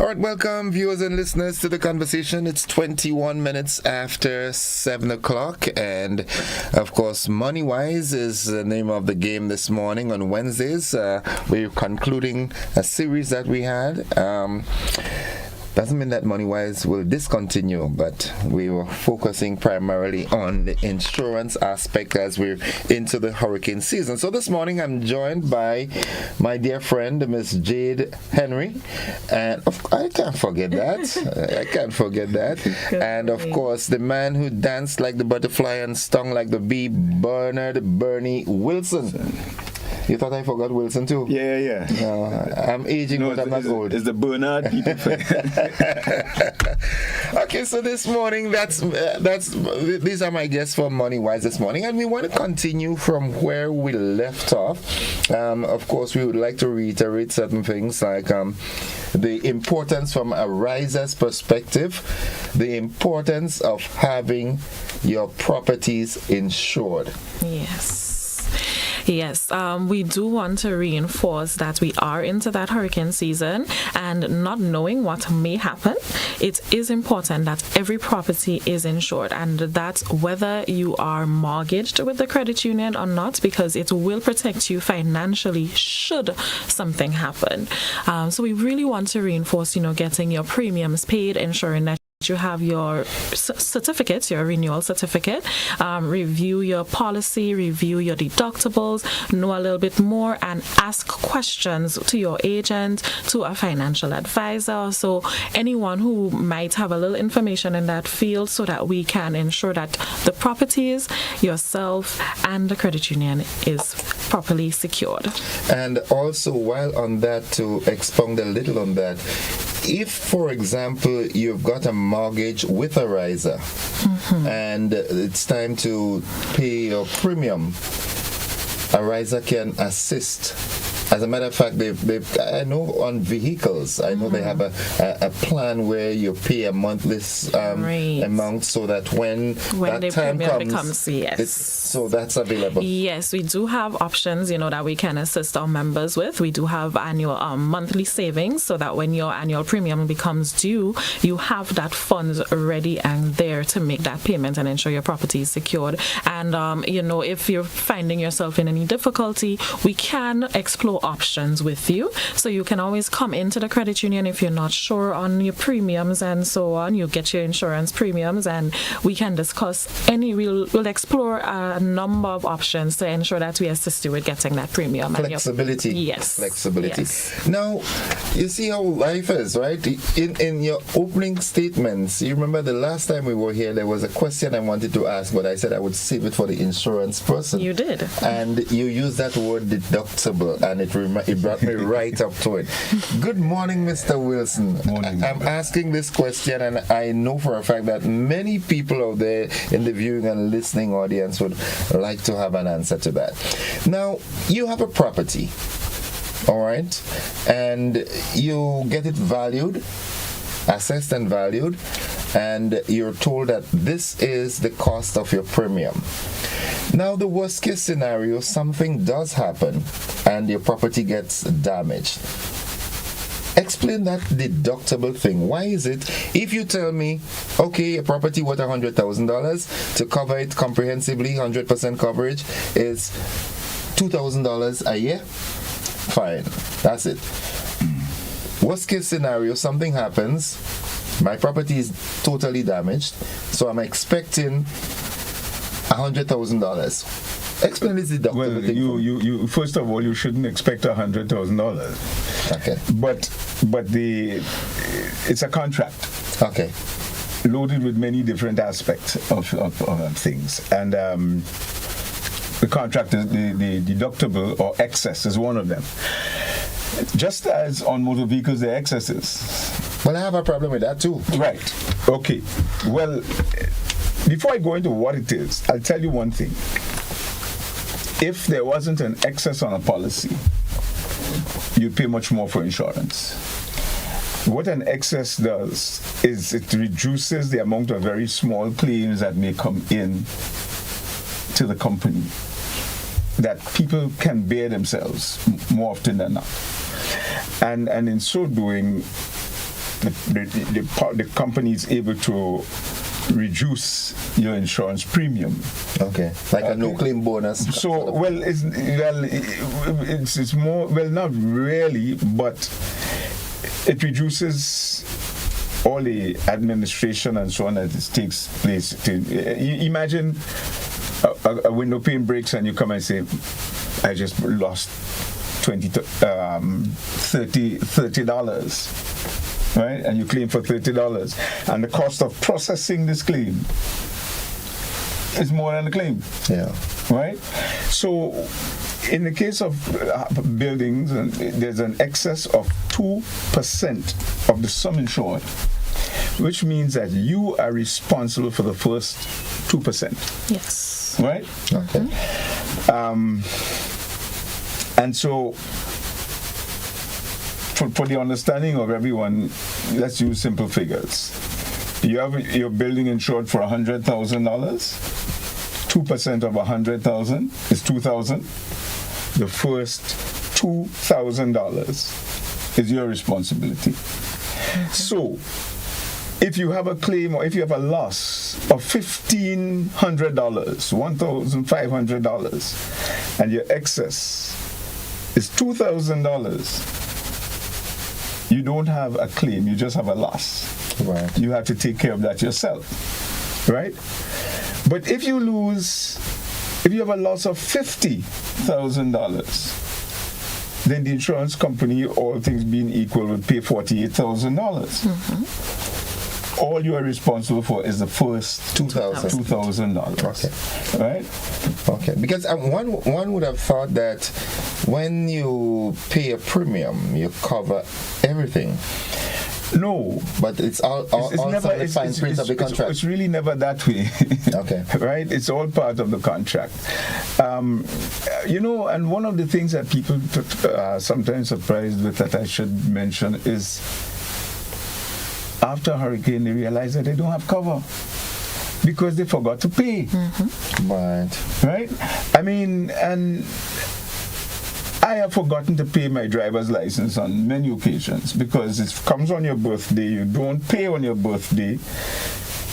All right, welcome viewers and listeners to the conversation. It's 21 minutes after 7 o'clock, and of course, Money Wise is the name of the game this morning. On Wednesdays, we're concluding a series that we had. Doesn't mean that Money Wise will discontinue, but we were focusing primarily on the insurance aspect as we're into the hurricane season. So this morning I'm joined by my dear friend, Miss Jade Henry, and I can't forget that. And of course, the man who danced like the butterfly and stung like the bee, Bernie Wilson. You thought I forgot Wilson too? Yeah. No, I'm aging, but I'm not old. It's the Bernard people. Okay, so this morning, these are my guests for Money Wise this morning, and we want to continue from where we left off. Of course, we would like to reiterate certain things like the importance from a riser's perspective, the importance of having your properties insured. Yes, we do want to reinforce that we are into that hurricane season, and not knowing what may happen, it is important that every property is insured, and that's whether you are mortgaged with the credit union or not, because it will protect you financially should something happen. So we really want to reinforce, getting your premiums paid, ensuring that you have your certificate, your renewal certificate, review your policy, review your deductibles, know a little bit more, and ask questions to your agent, to a financial advisor. So anyone who might have a little information in that field, so that we can ensure that the properties, yourself, and the credit union is properly secured. And also, while on that, to expound a little on that, if, for example, you've got a mortgage with a riser and it's time to pay your premium, a riser can assist. As a matter of fact, I know on vehicles, I know they have a plan where you pay a monthly amount, so that when that the time premium comes, becomes, so that's available. Yes, we do have options, that we can assist our members with. We do have annual monthly savings, so that when your annual premium becomes due, you have that funds ready and there to make that payment and ensure your property is secured. And if you're finding yourself in any difficulty, we can explore options with you. So you can always come into the credit union if you're not sure on your premiums and so on. You get your insurance premiums, and we can discuss we'll explore a number of options to ensure that we assist you with getting that premium. Flexibility. Yes. Flexibility. Yes. Now, you see how life is, right? In your opening statements, you remember the last time we were here, there was a question I wanted to ask, but I said I would save it for the insurance person. You did. And you used that word deductible, and it brought me right up to it. Good morning, Mr. Wilson. Morning. I'm asking this question, and I know for a fact that many people out there in the viewing and listening audience would like to have an answer to that. Now, you have a property, all right, and you get it valued, assessed and valued, and you're told that this is the cost of your premium. Now, the worst case scenario, something does happen and your property gets damaged. Explain that deductible thing. Why is it, if you tell me, okay, a property worth $100,000, to cover it comprehensively, 100% coverage is $2,000 a year? Fine, that's it. Worst case scenario, something happens, my property is totally damaged, so I'm expecting $100,000. Explain this deductible thing. You first of all, you shouldn't expect $100,000. Okay. But it's a contract. Okay. Loaded with many different aspects of things, and the contract, the deductible or excess is one of them. Just as on motor vehicles, there are excesses. Well, I have a problem with that too. Right. Okay. Well, before I go into what it is, I'll tell you one thing. If there wasn't an excess on a policy, you'd pay much more for insurance. What an excess does is it reduces the amount of very small claims that may come in to the company, that people can bear themselves more often than not. And in so doing, the company is able to reduce your insurance premium. Okay, like a no-claim bonus. So, it's more, well, not really, but it reduces all the administration and so on that it takes place. Imagine a window pane breaks and you come and say, I just lost $30. Right, and you claim for $30, and the cost of processing this claim is more than the claim. Yeah. Right. So, in the case of buildings, there's an excess of 2% of the sum insured, which means that you are responsible for the first 2%. Yes. Right. Okay. And so, for the understanding of everyone, let's use simple figures. You have your building insured for $100,000. 2% of $100,000 is $2,000. The first $2,000 is your responsibility. So, if you have a claim or if you have a loss of $1,500, $1,500, and your excess is $2,000, you don't have a claim, you just have a loss. Right. You have to take care of that yourself. Right? But if you have a loss of $50,000, then the insurance company, all things being equal, would pay $48,000. All you are responsible for is the first $2,000. Okay. Right? Okay. Because one would have thought that when you pay a premium, you cover everything. No, but it's all never the fine print of the contract. It's really never that way. Okay. Right? It's all part of the contract. And one of the things that people are sometimes surprised with that I should mention is after a hurricane, they realize that they don't have cover because they forgot to pay. Right? I mean, and I have forgotten to pay my driver's license on many occasions because it comes on your birthday, you don't pay on your birthday,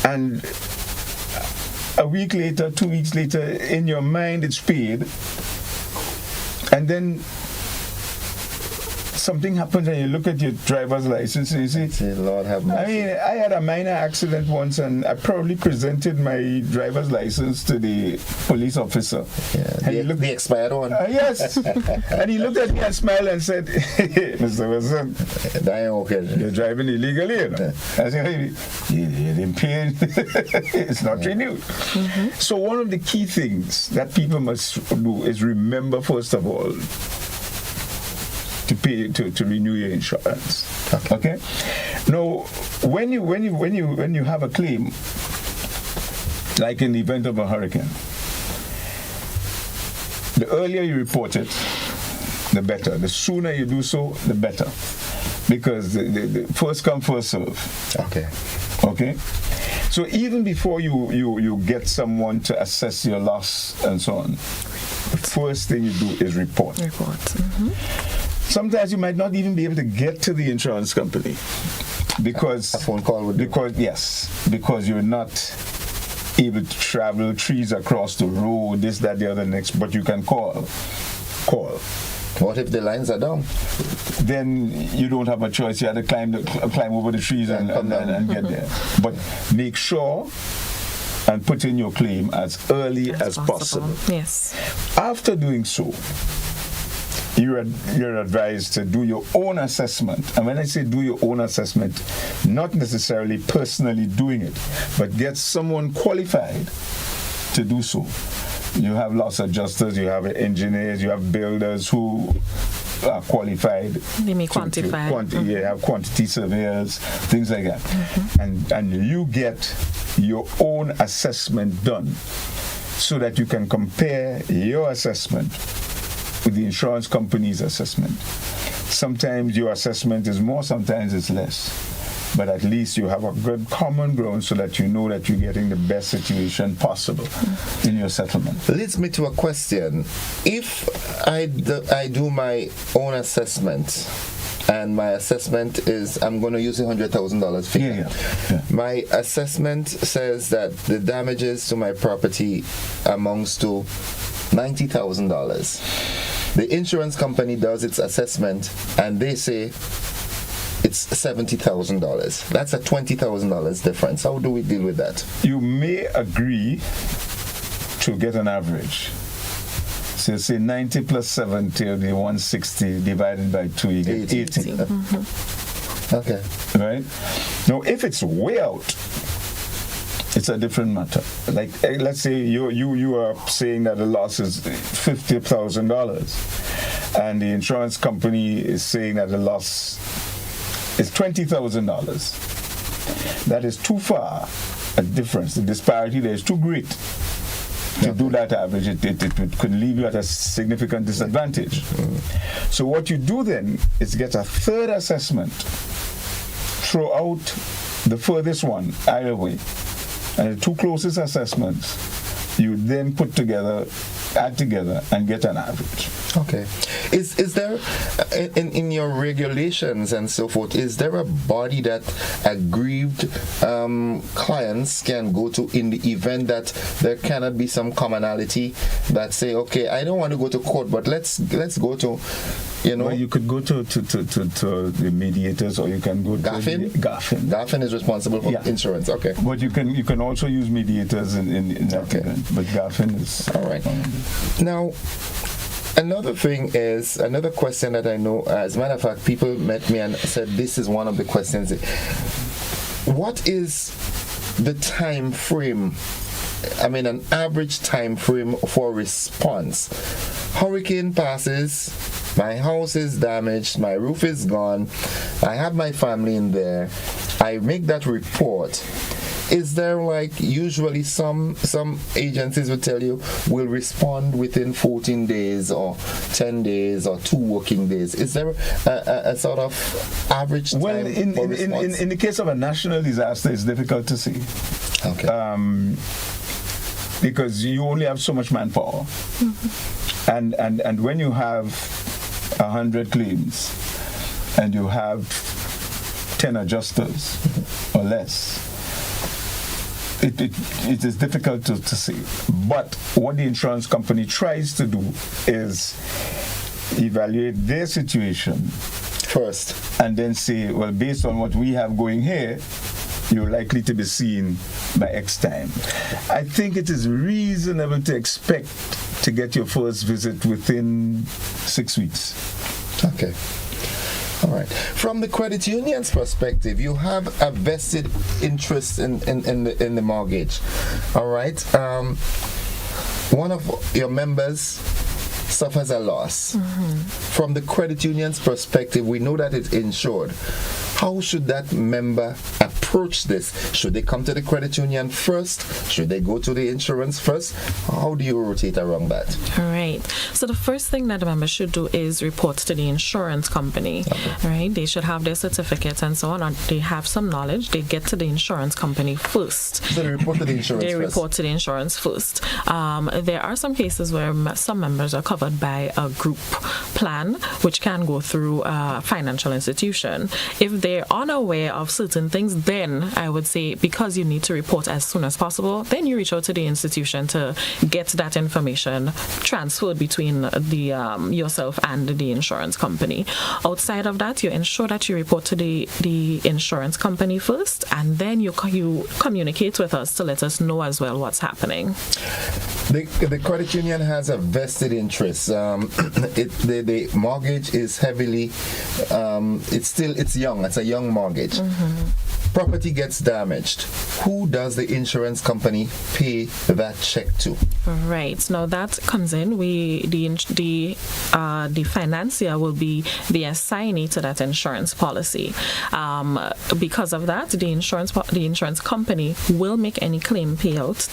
and a week later, 2 weeks later, in your mind it's paid, and then something happens and you look at your driver's license and you say, Lord have mercy. I mean, I had a minor accident once and I probably presented my driver's license to the police officer. Yeah, the expired one. Yes. And he looked at me and smiled and said, hey, Mr. Wilson, you're driving illegally. You know? I said, you didn't pay. It's not renewed. So one of the key things that people must do is remember, first of all, to pay to renew your insurance. Okay. Now, when you have a claim, like in the event of a hurricane, the earlier you report it, the better. The sooner you do so, the better, because the first come, first serve. Okay. Okay. So even before you get someone to assess your loss and so on, the first thing you do is report. Sometimes you might not even be able to get to the insurance company because a phone call would because you're not able to travel trees across the road, this, that, the other, next, but you can call. What if the lines are down? Then you don't have a choice. You have to climb over the trees and get there. But make sure and put in your claim as early as possible. Yes. After doing so, you're advised to do your own assessment. And when I say do your own assessment, not necessarily personally doing it, but get someone qualified to do so. You have loss adjusters, you have engineers, you have builders who are qualified. They may quantify. You have quantity surveyors, things like that. And you get your own assessment done so that you can compare your assessment with the insurance company's assessment. Sometimes your assessment is more, sometimes it's less. But at least you have a good common ground so that you know that you're getting the best situation possible in your settlement. Leads me to a question. If I do my own assessment and my assessment is, I'm going to use $100,000 figure. Yeah. My assessment says that the damages to my property amounts to $90,000. The insurance company does its assessment and they say it's $70,000. That's a $20,000 difference. How do we deal with that? You may agree to get an average. So say 90 plus 70 or the 160 divided by 2, you get 80. Okay. Right? Now, if it's way out, it's a different matter. Like, let's say you are saying that the loss is $50,000, and the insurance company is saying that the loss is $20,000. That is too far a difference. The disparity there is too great to do that average. It could leave you at a significant disadvantage. So what you do then is get a third assessment, throw out the furthest one either way, and the two closest assessments you then add together and get an average. Okay. Is there, in your regulations and so forth, is there a body that aggrieved clients can go to in the event that there cannot be some commonality that say, okay, I don't want to go to court, but let's go to, Well, you could go to the mediators, or you can go to Gaffin? Gaffin is responsible for insurance. Okay. But you can also use mediators in that event. But Gaffin is all right. Now, another question that I know, as a matter of fact, people met me and said this is one of the questions. What is the time frame? I mean, an average time frame for response. Hurricane passes, my house is damaged, my roof is gone, I have my family in there, I make that report. Is there, like, usually some agencies will tell you will respond within 14 days or 10 days or 2 working days? Is there a sort of average time? Well, in the case of a national disaster, it's difficult to see. Okay. Because you only have so much manpower. And when you have 100 claims and you have 10 adjusters or less, it is difficult to see. But what the insurance company tries to do is evaluate their situation first and then say, well, based on what we have going here, you're likely to be seen by X time. I think it is reasonable to expect to get your first visit within 6 weeks. Okay. All right. From the credit union's perspective, you have a vested interest in the mortgage. All right. One of your members suffers a loss. From the credit union's perspective, we know that it's insured. How should that member approach this? Should they come to the credit union first? Should they go to the insurance first? How do you rotate around that? All right. So the first thing that the member should do is report to the insurance company. Okay. Right? They should have their certificates and so on. And they have some knowledge. They get to the insurance company first. So they report to the insurance first? They report to the insurance first. There are some cases where some members are covered by a group plan, which can go through a financial institution. If they're unaware of certain things, then I would say, because you need to report as soon as possible, then you reach out to the institution to get that information transferred between the yourself and the insurance company. Outside of that, you ensure that you report to the insurance company first, and then you communicate with us to let us know as well what's happening. The credit union has a vested interest. The mortgage is heavily, it's young. It's a young mortgage. Property gets damaged. Who does the insurance company pay that check to? Right. Now that comes in. The financier will be the assignee to that insurance policy. Because of that, the insurance company will make any claim payout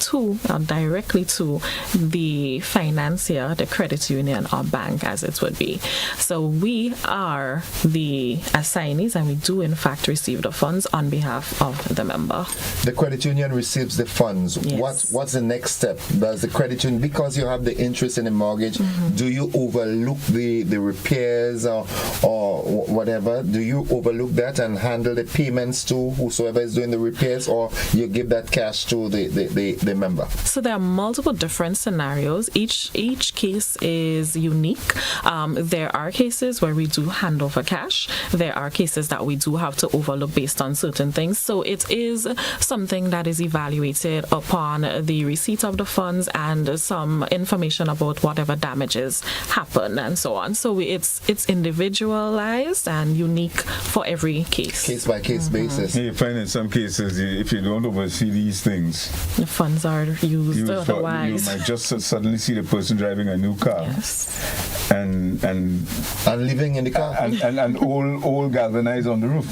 directly to the financier, the credit union or bank, as it would be. So we are the assignees, and we do in fact receive the funds on behalf behalf of the member. The credit union receives the funds. Yes. What's the next step? Does the credit union, because you have the interest in the mortgage, do you overlook the repairs or whatever? Do you overlook that and handle the payments to whosoever is doing the repairs, or you give that cash to the member? So there are multiple different scenarios. Each case is unique. There are cases where we do hand over cash. There are cases that we do have to overlook based on certain things. So it is something that is evaluated upon the receipt of the funds and some information about whatever damages happen and so on. So it's individualized and unique for every case by case basis. You find in some cases, if you don't oversee these things, the funds are used otherwise. You might just suddenly see the person driving a new car, and living in the car, and all galvanized on the roof.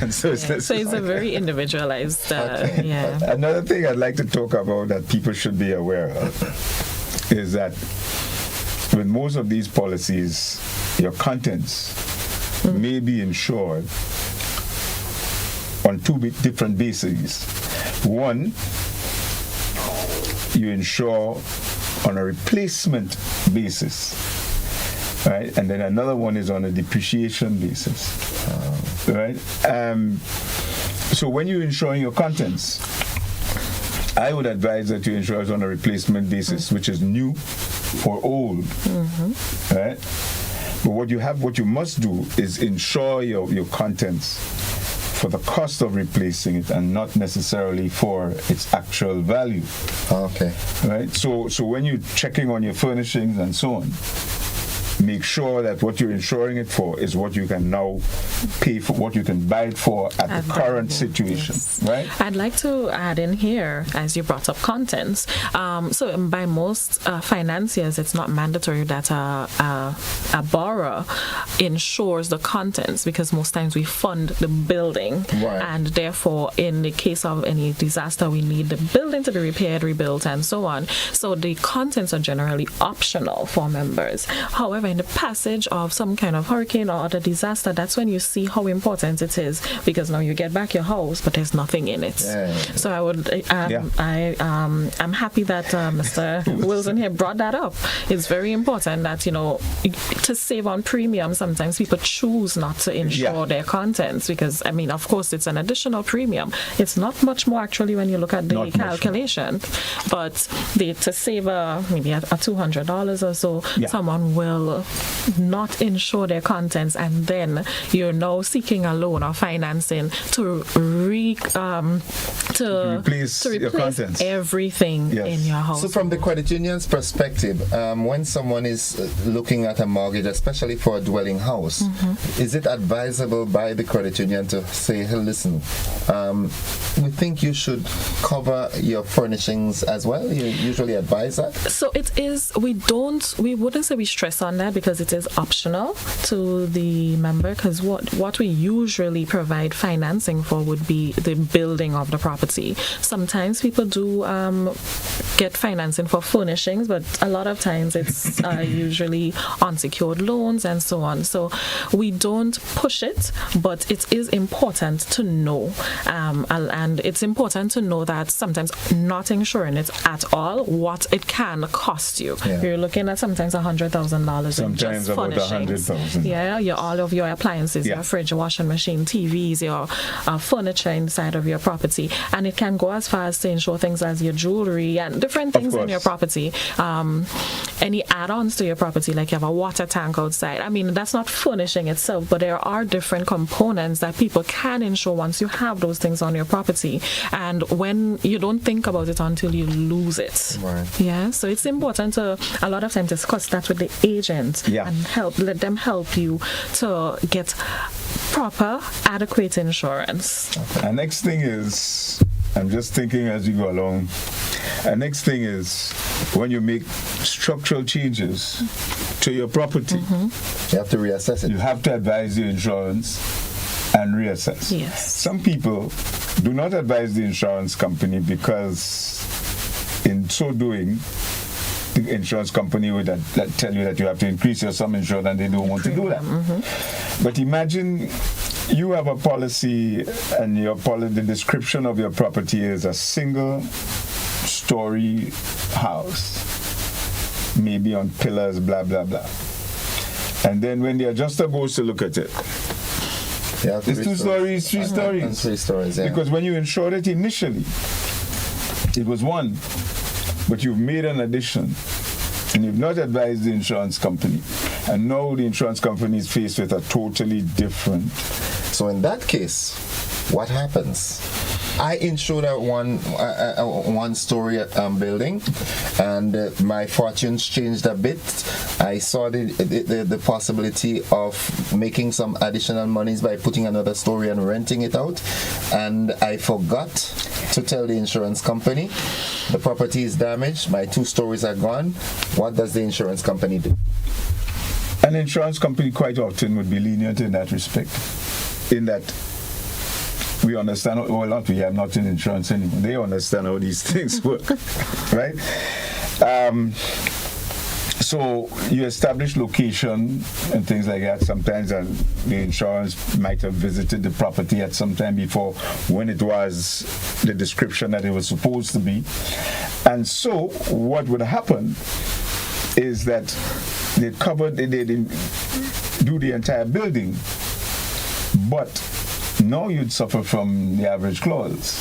And so it's a very individualized. Another thing I'd like to talk about that people should be aware of is that with most of these policies, your contents may be insured on two different bases. One, you insure on a replacement basis, right? And then another one is on a depreciation basis, right? So when you're insuring your contents, I would advise that you insure it on a replacement basis, which is new or old, right? But what you must do is insure your contents for the cost of replacing it and not necessarily for its actual value. Okay. Right? So when you're checking on your furnishings and so on, make sure that what you're insuring it for is what you can now pay for, what you can buy it for at the current situation, right? I'd like to add in here, as you brought up contents. So by most financiers, it's not mandatory that a borrower insures the contents, because most times we fund the building, and therefore in the case of any disaster, we need the building to be repaired, rebuilt, and so on. So the contents are generally optional for members. However, in the passage of some kind of hurricane or other disaster, that's when you see how important it is, because now you get back your house, but there's nothing in it. So I would, I'm happy that Mr. Wilson here brought that up. It's very important that, to save on premium, sometimes people choose not to insure their contents, because, of course, it's an additional premium. It's not much more actually when you look at the calculation, but to save maybe a $200 or so, someone will not insure their contents, and then you're now seeking a loan or financing to replace your contents, everything in your house. So from the credit union's perspective, when someone is looking at a mortgage, especially for a dwelling house, is it advisable by the credit union to say, hey, listen, we think you should cover your furnishings as well? You usually advise that? So it is, we wouldn't say we stress on that, because it is optional to the member, because what we usually provide financing for would be the building of the property. Sometimes people do get financing for furnishings, but a lot of times it's usually unsecured loans and so on. So we don't push it, but it is important to know, and it's important to know that sometimes not insuring it at all, what it can cost you. You're looking at sometimes $100,000 sometimes about 100,000. All of your appliances, your fridge, washing machine, TVs, your furniture inside of your property, and it can go as far as to insure things as your jewelry and different things in your property. Any add-ons to your property, like you have a water tank outside. That's not furnishing itself, but there are different components that people can insure once you have those things on your property, and when you don't think about it until you lose it. So it's important to a lot of times discuss that with the agent and let them help you to get proper, adequate insurance. And next thing is, I'm just thinking as you go along, and next thing is, when you make structural changes to your property, you have to reassess it. You have to advise your insurance and reassess. Yes. Some people do not advise the insurance company, because in so doing, the insurance company would tell you that you have to increase your sum insured, and they don't want to do that. But imagine you have a policy and the description of your property is a single story house, maybe on pillars, blah, blah, blah. And then when the adjuster goes to look at it, it's 2 stories, 3 stories. And 3 stories, yeah. Because when you insured it initially, it was 1, but you've made an addition. And you've not advised the insurance company. And now the insurance company is faced with a totally different. So in that case, what happens? I insured a one-story building, and my fortunes changed a bit. I saw the possibility of making some additional monies by putting another story and renting it out, and I forgot to tell the insurance company the property is damaged, my 2 stories are gone. What does the insurance company do? An insurance company quite often would be lenient in that respect, in that we understand, well, not we are not in insurance anymore. They understand how these things work, right? So you establish location and things like that. Sometimes the insurance might have visited the property at some time before when it was the description that it was supposed to be. And so what would happen is that they didn't do the entire building, but now you'd suffer from the average clause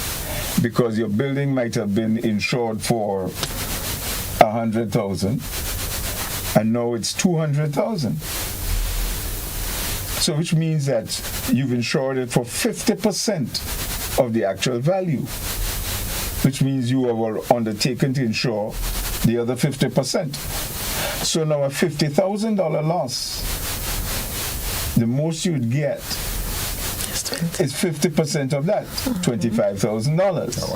because your building might have been insured for 100,000 and now it's 200,000. So which means that you've insured it for 50% of the actual value, which means you have undertaken to insure the other 50%. So now a $50,000 loss, the most you'd get is 50% of that, $25,000. Oh,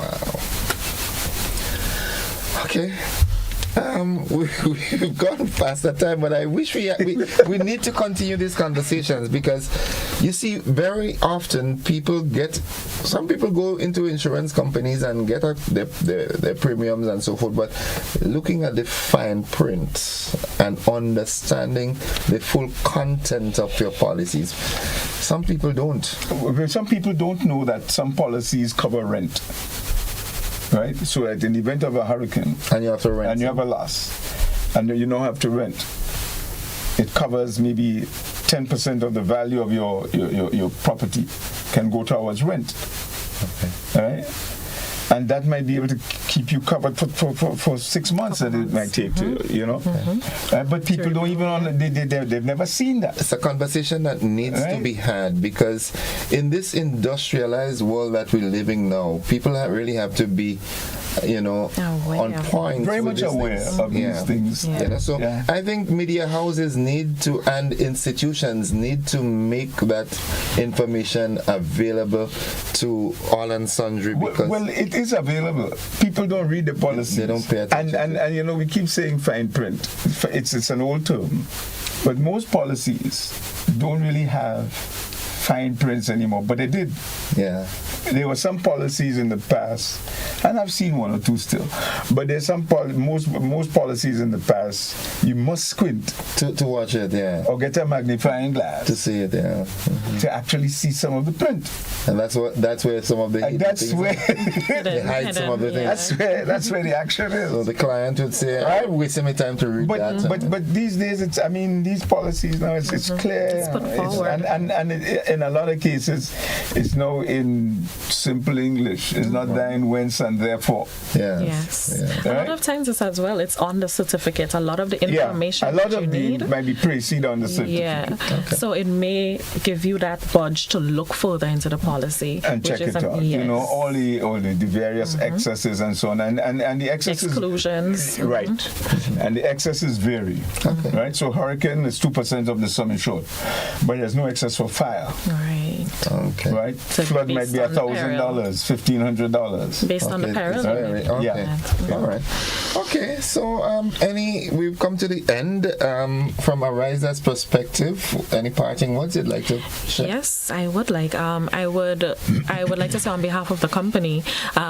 wow. Okay. We've gone past that time, but I wish we need to continue these conversations because you see, very often some people go into insurance companies and get their premiums and so forth, but looking at the fine print and understanding the full content of your policies, some people don't. Some people don't know that some policies cover rent. Right? So at in the event of a hurricane, and you have to rent, and you have a loss, and you don't have to rent, it covers maybe 10% of the value of your property can go towards rent. Okay. Right? And that might be able to keep you covered for 6 months that it might take to, you know. But people don't even they've never seen that. It's a conversation that needs to be had because in this industrialized world that we're living now, people really have to be, on point. Very much aware of these things. Yeah. So I think media houses and institutions need to make that information available to all and sundry because it is available. People don't read the policies. They don't pay attention. And we keep saying fine print. It's an old term, but most policies don't really have fine prints anymore. But they did. Yeah. There were some policies in the past, and I've seen 1 or 2 still. But there's most policies in the past. You must squint to watch it, or get a magnifying glass to see it, to actually see some of the print. And that's where some of the that's where they hide some of the things. That's where the action is. So the client would say, "I'm wasting my time to read that." But these days, these policies now it's clear. It's put forward. And in a lot of cases, it's now in simple English. It's not thine, whence, and therefore. Yes. A lot of times it's on the certificate. A lot of the information a lot of it might be preceded on the certificate. Yeah. Okay. So it may give you that budge to look further into the policy and check it out. Yes. All the various excesses and so on, and the excesses exclusions. Right. And the excesses vary. Okay. Right. So hurricane is 2% of the sum insured, but there's no excess for fire. Right. Okay. Right. So flood might be $1,000, $1,500. Based on the peril. Okay. Yeah. All right. Okay. So we've come to the end. From a riser's perspective, any parting words you'd like to share? Yes, I would like. I would like to say on behalf of the company,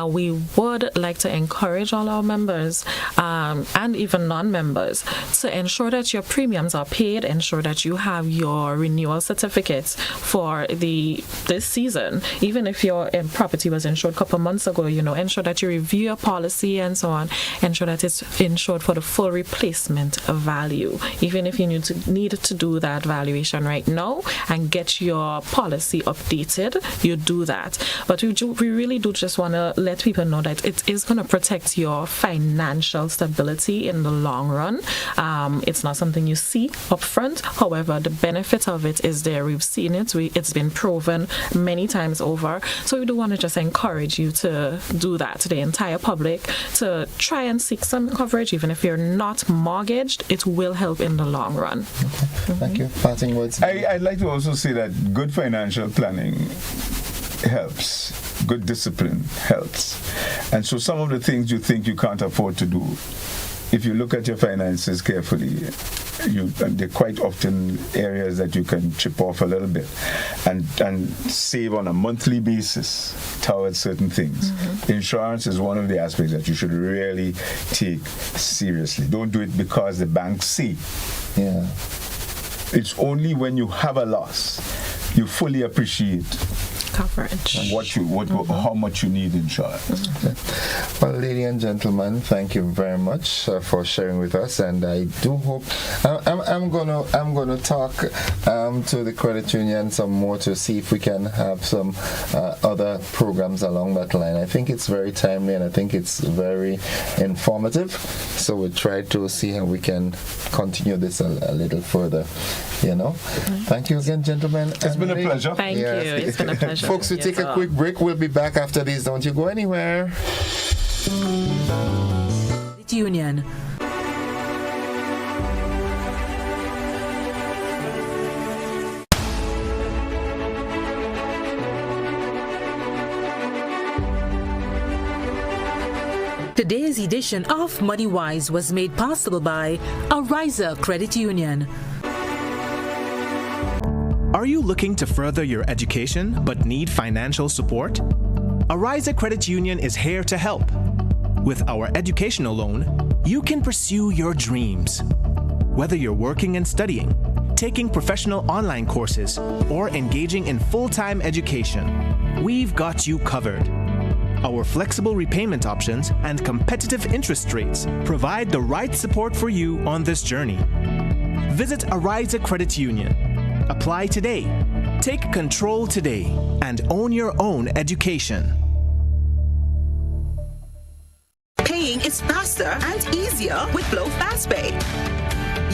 we would like to encourage all our members and even non-members to ensure that your premiums are paid, ensure that you have your renewal certificates for for this season, even if your property was insured a couple months ago, ensure that you review your policy and so on. Ensure that it's insured for the full replacement value. Even if you need to do that valuation right now and get your policy updated, you do that. But we really do just want to let people know that it is going to protect your financial stability in the long run. It's not something you see up front. However, the benefit of it is there. We've seen it. It's been proven many times over. So we do want to just encourage you to do that to the entire public, to try and seek some coverage. Even if you're not mortgaged, it will help in the long run. Okay. Thank you. Parting words. I'd like to also say that good financial planning helps. Good discipline helps. And so some of the things you think you can't afford to do, if you look at your finances carefully, they're quite often areas that you can chip off a little bit and save on a monthly basis towards certain things. Mm-hmm. Insurance is one of the aspects that you should really take seriously. Don't do it because the banks say. Yeah. It's only when you have a loss you fully appreciate coverage and how much you need insurance. Mm-hmm. Well, ladies and gentlemen, thank you very much for sharing with us, and I do hope I'm gonna talk to the credit union some more to see if we can have some other programs along that line. I think it's very timely and I think it's very informative, so we'll try to see how we can continue this a little further. Thank you again, gentlemen. It's been a pleasure. Thank you. It's been a pleasure. Folks, we take a quick break. We'll be back after this. Don't you go anywhere. Union. Today's edition of MoneyWise was made possible by Ariza Credit Union. Are you looking to further your education but need financial support? Ariza Credit Union is here to help. With our educational loan, you can pursue your dreams. Whether you're working and studying, taking professional online courses, or engaging in full-time education, we've got you covered. Our flexible repayment options and competitive interest rates provide the right support for you on this journey. Visit Ariza Credit Union. Apply today, take control today, and own your own education. Paying is faster and easier with Glow FastPay.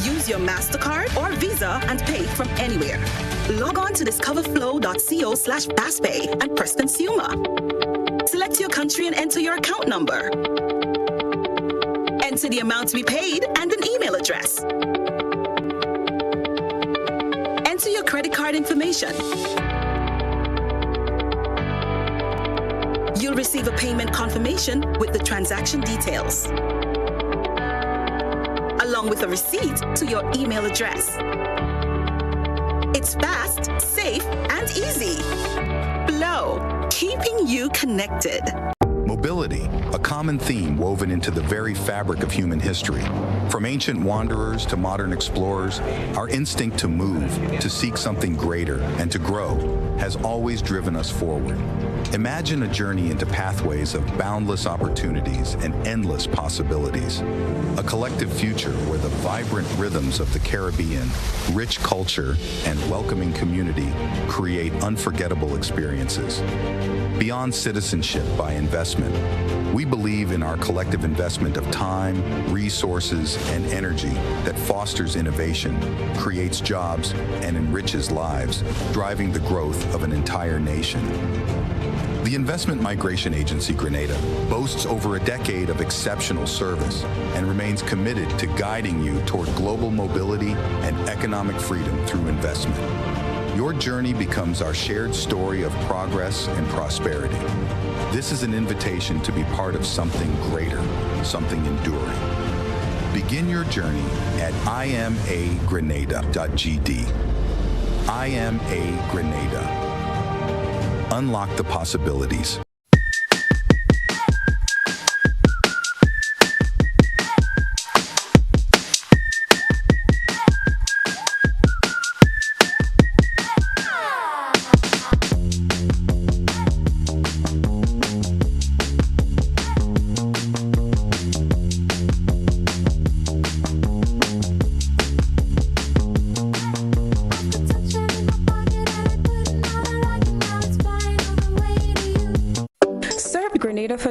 Use your MasterCard or Visa and pay from anywhere. Log on to discoverflow.co/fastpay and press Consumer. Select your country and enter your account number. Enter the amount to be paid and an email address. Enter your credit card information. You'll receive a payment confirmation with the transaction details, along with a receipt to your email address. It's fast, safe, and easy. Flow, keeping you connected. Mobility, a common theme woven into the very fabric of human history. From ancient wanderers to modern explorers, our instinct to move, to seek something greater, and to grow has always driven us forward. Imagine a journey into pathways of boundless opportunities and endless possibilities. A collective future where the vibrant rhythms of the Caribbean, rich culture, and welcoming community create unforgettable experiences. Beyond citizenship by investment, we believe in our collective investment of time, resources, and energy that fosters innovation, creates jobs, and enriches lives, driving the growth of an entire nation. The Investment Migration Agency Grenada boasts over a decade of exceptional service and remains committed to guiding you toward global mobility and economic freedom through investment. Your journey becomes our shared story of progress and prosperity. This is an invitation to be part of something greater, something enduring. Begin your journey at imagrenada.gd. IMA Grenada. Unlock the possibilities.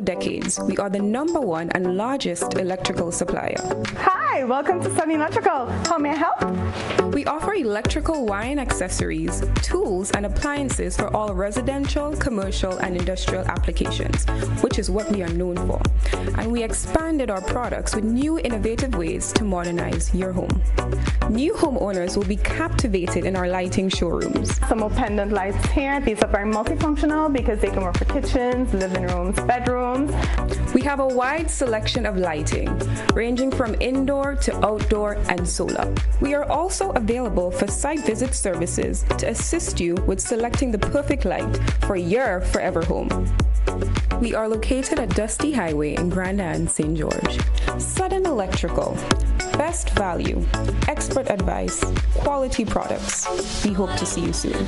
decades, we are the #1 and largest electrical supplier. Hi, welcome to Sunny Electrical. How may I help? We offer electrical wire and accessories, tools, and appliances for all residential, commercial, and industrial applications, which is what we are known for. And we expanded our products with new innovative ways to modernize your home. New homeowners will be captivated in our lighting showrooms. Some more pendant lights here. These are very multifunctional because they can work for kitchens, living rooms, bedrooms. We have a wide selection of lighting, ranging from indoor to outdoor and solar. We are also available for site visit services to assist you with selecting the perfect light for your forever home. We are located at Dusty Highway in Grenada and St. George. Southern Electrical. Best value, expert advice, quality products. We hope to see you soon.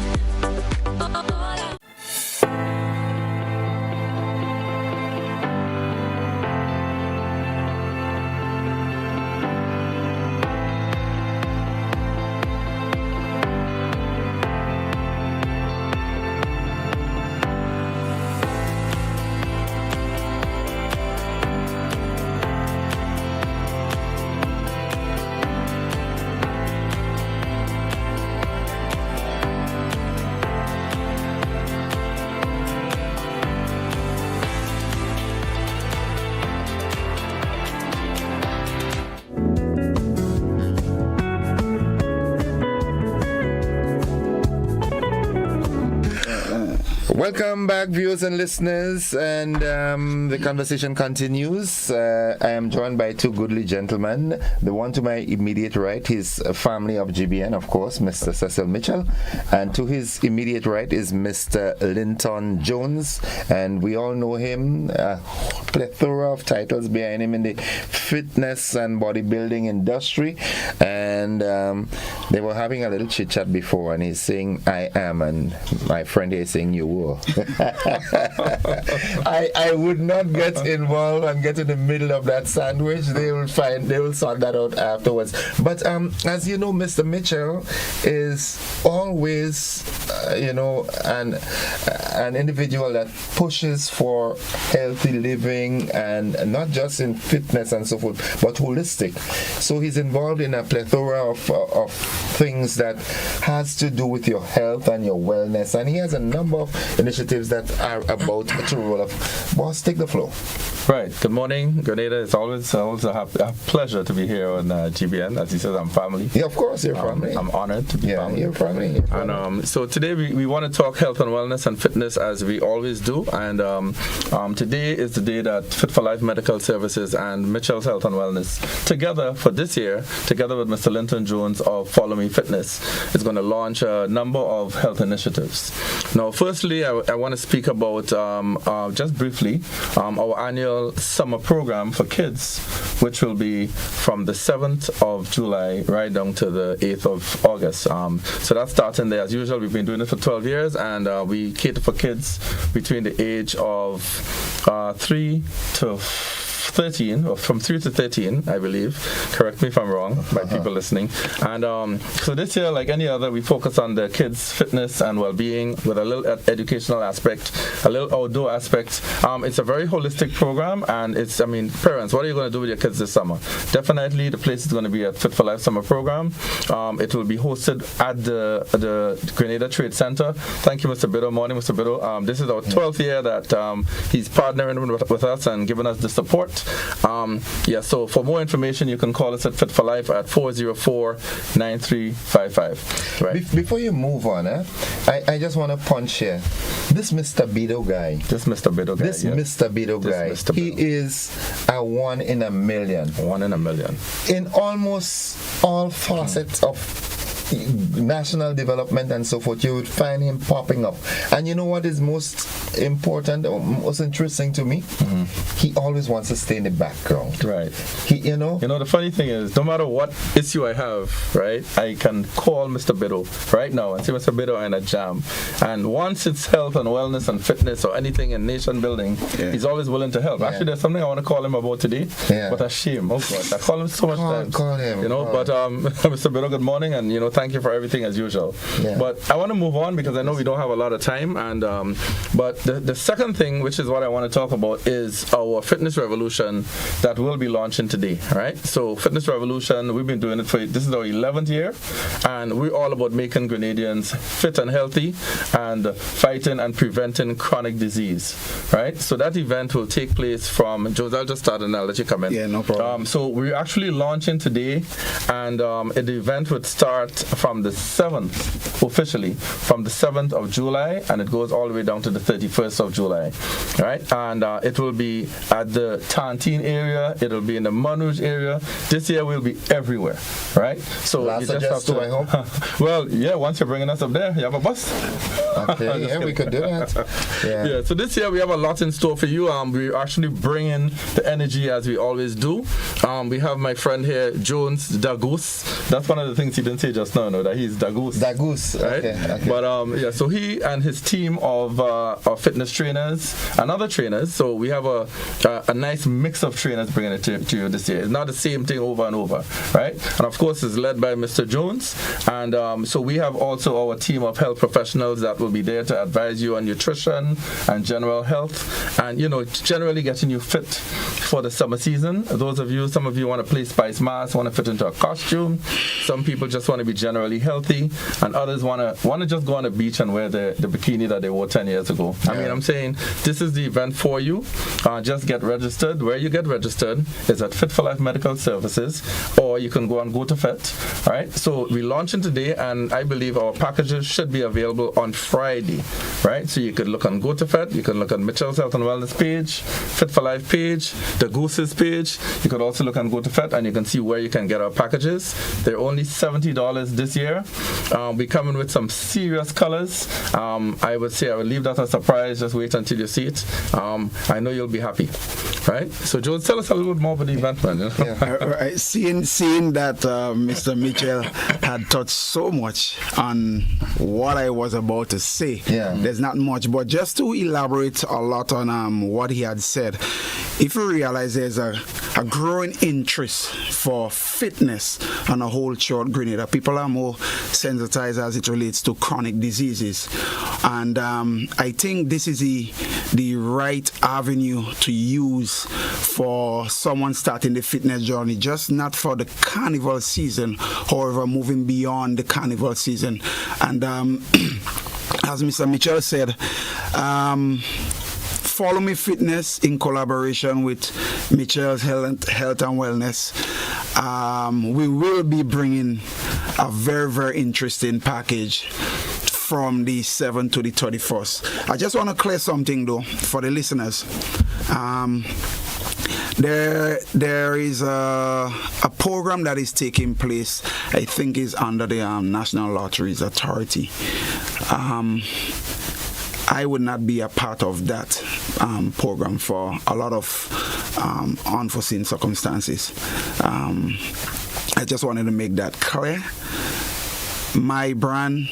Welcome back, viewers and listeners, and the conversation continues. I am joined by two goodly gentlemen. The one to my immediate right, his family of GBN, of course, Mr. Cecil Mitchell, and to his immediate right is Mr. Linton Jones, and we all know him, a plethora of titles behind him in the fitness and bodybuilding industry, and they were having a little chit-chat before, and he's saying, I am, and my friend here is saying, you were. I would not get involved and get in the middle of that sandwich. They will sort that out afterwards. But as you know, Mr. Mitchell is always an individual that pushes for healthy living, and not just in fitness and so forth, but holistic. So he's involved in a plethora of things that has to do with your health and your wellness, and he has a number of initiatives that are about to roll up. Boss, take the floor. Right. Good morning, Grenada. It's always a pleasure to be here on GBN. As he says, I'm family. Yeah, of course, you're family. I'm honored to be family. You're family. And so today we want to talk health and wellness and fitness as we always do. And today is the day that Fit for Life Medical Services and Mitchell's Health and Wellness together for this year, together with Mr. Linton Jones of Follow Me Fitness, is going to launch a number of health initiatives. Now, firstly, I want to speak about just briefly our annual summer program for kids, which will be from the 7th of July right down to the 8th of August. So that's starting there. As usual, we've been doing it for 12 years, and we cater for kids between the age of 3 to 13, or from 3 to 13, I believe. Correct me if I'm wrong, by people listening. And so this year, like any other, we focus on the kids' fitness and well-being with a little educational aspect, a little outdoor aspect. It's a very holistic program, and parents, what are you going to do with your kids this summer? Definitely, the place is going to be at Fit for Life Summer Program. It will be hosted at the Grenada Trade Center. Thank you, Mr. Biddle. Morning, Mr. Biddle. This is our 12th year that he's partnering with us and giving us the support. So for more information, you can call us at Fit for Life at 404-9355. Right. Before you move on, I just want to punch here. This Mr. Bido guy. He is a 1 in a million. 1 in a million. In almost all facets of national development and so forth, you would find him popping up. And you know what is most important or most interesting to me? Mm-hmm. He always wants to stay in the background. Right. The funny thing is, no matter what issue I have, right, I can call Mr. Biddle right now and say, Mr. Biddle, I'm in a jam. And once it's health and wellness and fitness or anything in nation building, he's always willing to help. Actually, there's something I want to call him about today, but a shame. Oh God, I call him so much times. Call him. But Mr. Biddle, good morning, and thank you for everything as usual. But I want to move on because I know we don't have a lot of time, and but the second thing, which is what I want to talk about, is our Fitness Revolution that will be launching today, right? So Fitness Revolution, we've been doing it this is our 11th year, and we're all about making Grenadians fit and healthy and fighting and preventing chronic disease, right? So that event will take place from, Jones, I'll just start and I'll let you come in. Yeah, no problem. So we're actually launching today, and the event would start from the 7th, officially, from the 7th of July, and it goes all the way down to the 31st of July, right? And it will be at the Tantine area, it'll be in the Monrouge area. This year we'll be everywhere, right? So Last you just have to, I hope. well, yeah, once you're bringing us up there, you have a bus. Okay, yeah, we could do that. Yeah, so this year we have a lot in store for you. We're actually bringing the energy as we always do. We have my friend here, Jones Dagoose. That's one of the things he didn't say just now, no, that he's Dagoose. Dagoose, right? Okay. But yeah, so he and his team of fitness trainers and other trainers. So we have a nice mix of trainers bringing it to you this year. It's not the same thing over and over, right? And of course, it's led by Mr. Jones. And so we have also our team of health professionals that will be there to advise you on nutrition and general health, and generally getting you fit for the summer season. Some of you want to play Spice Mass, want to fit into a costume. Some people just want to be generally healthy, and others want to just go on the beach and wear the bikini that they wore 10 years ago. Yeah. I mean, I'm saying this is the event for you. Just get registered. Where you get registered is at Fit for Life Medical Services, or you can go on Go to Fit. All right. So we're launching today, and I believe our packages should be available on Friday, right? So you could look on Go to Fit. You can look on Mitchell's Health and Wellness page, Fit for Life page, the Goose's page. You could also look on Go to Fit, and you can see where you can get our packages. They're only $70 this year. We're coming with some serious colors. I would say I would leave that a surprise. Just wait until you see it. I know you'll be happy, right? So, Jones, tell us a little bit more about the event, man. Right. Seeing that Mr. Mitchell had touched so much on what I was about to say, there's not much, but just to elaborate a lot on what he had said, if you realize there's a growing interest for fitness on a whole throughout Grenada, people are more sensitized as it relates to chronic diseases, and I think this is the right avenue to use for someone starting the fitness journey, just not for the carnival season, however, moving beyond the carnival season. And as Mr. Mitchell said, Follow Me Fitness, in collaboration with Mitchell's Health and Wellness, we will be bringing a very, very interesting package from the 7th to the 31st. I just want to clear something though for the listeners. There is a program that is taking place, I think is under the National Lotteries Authority. I would not be a part of that program for a lot of unforeseen circumstances. I just wanted to make that clear. My brand,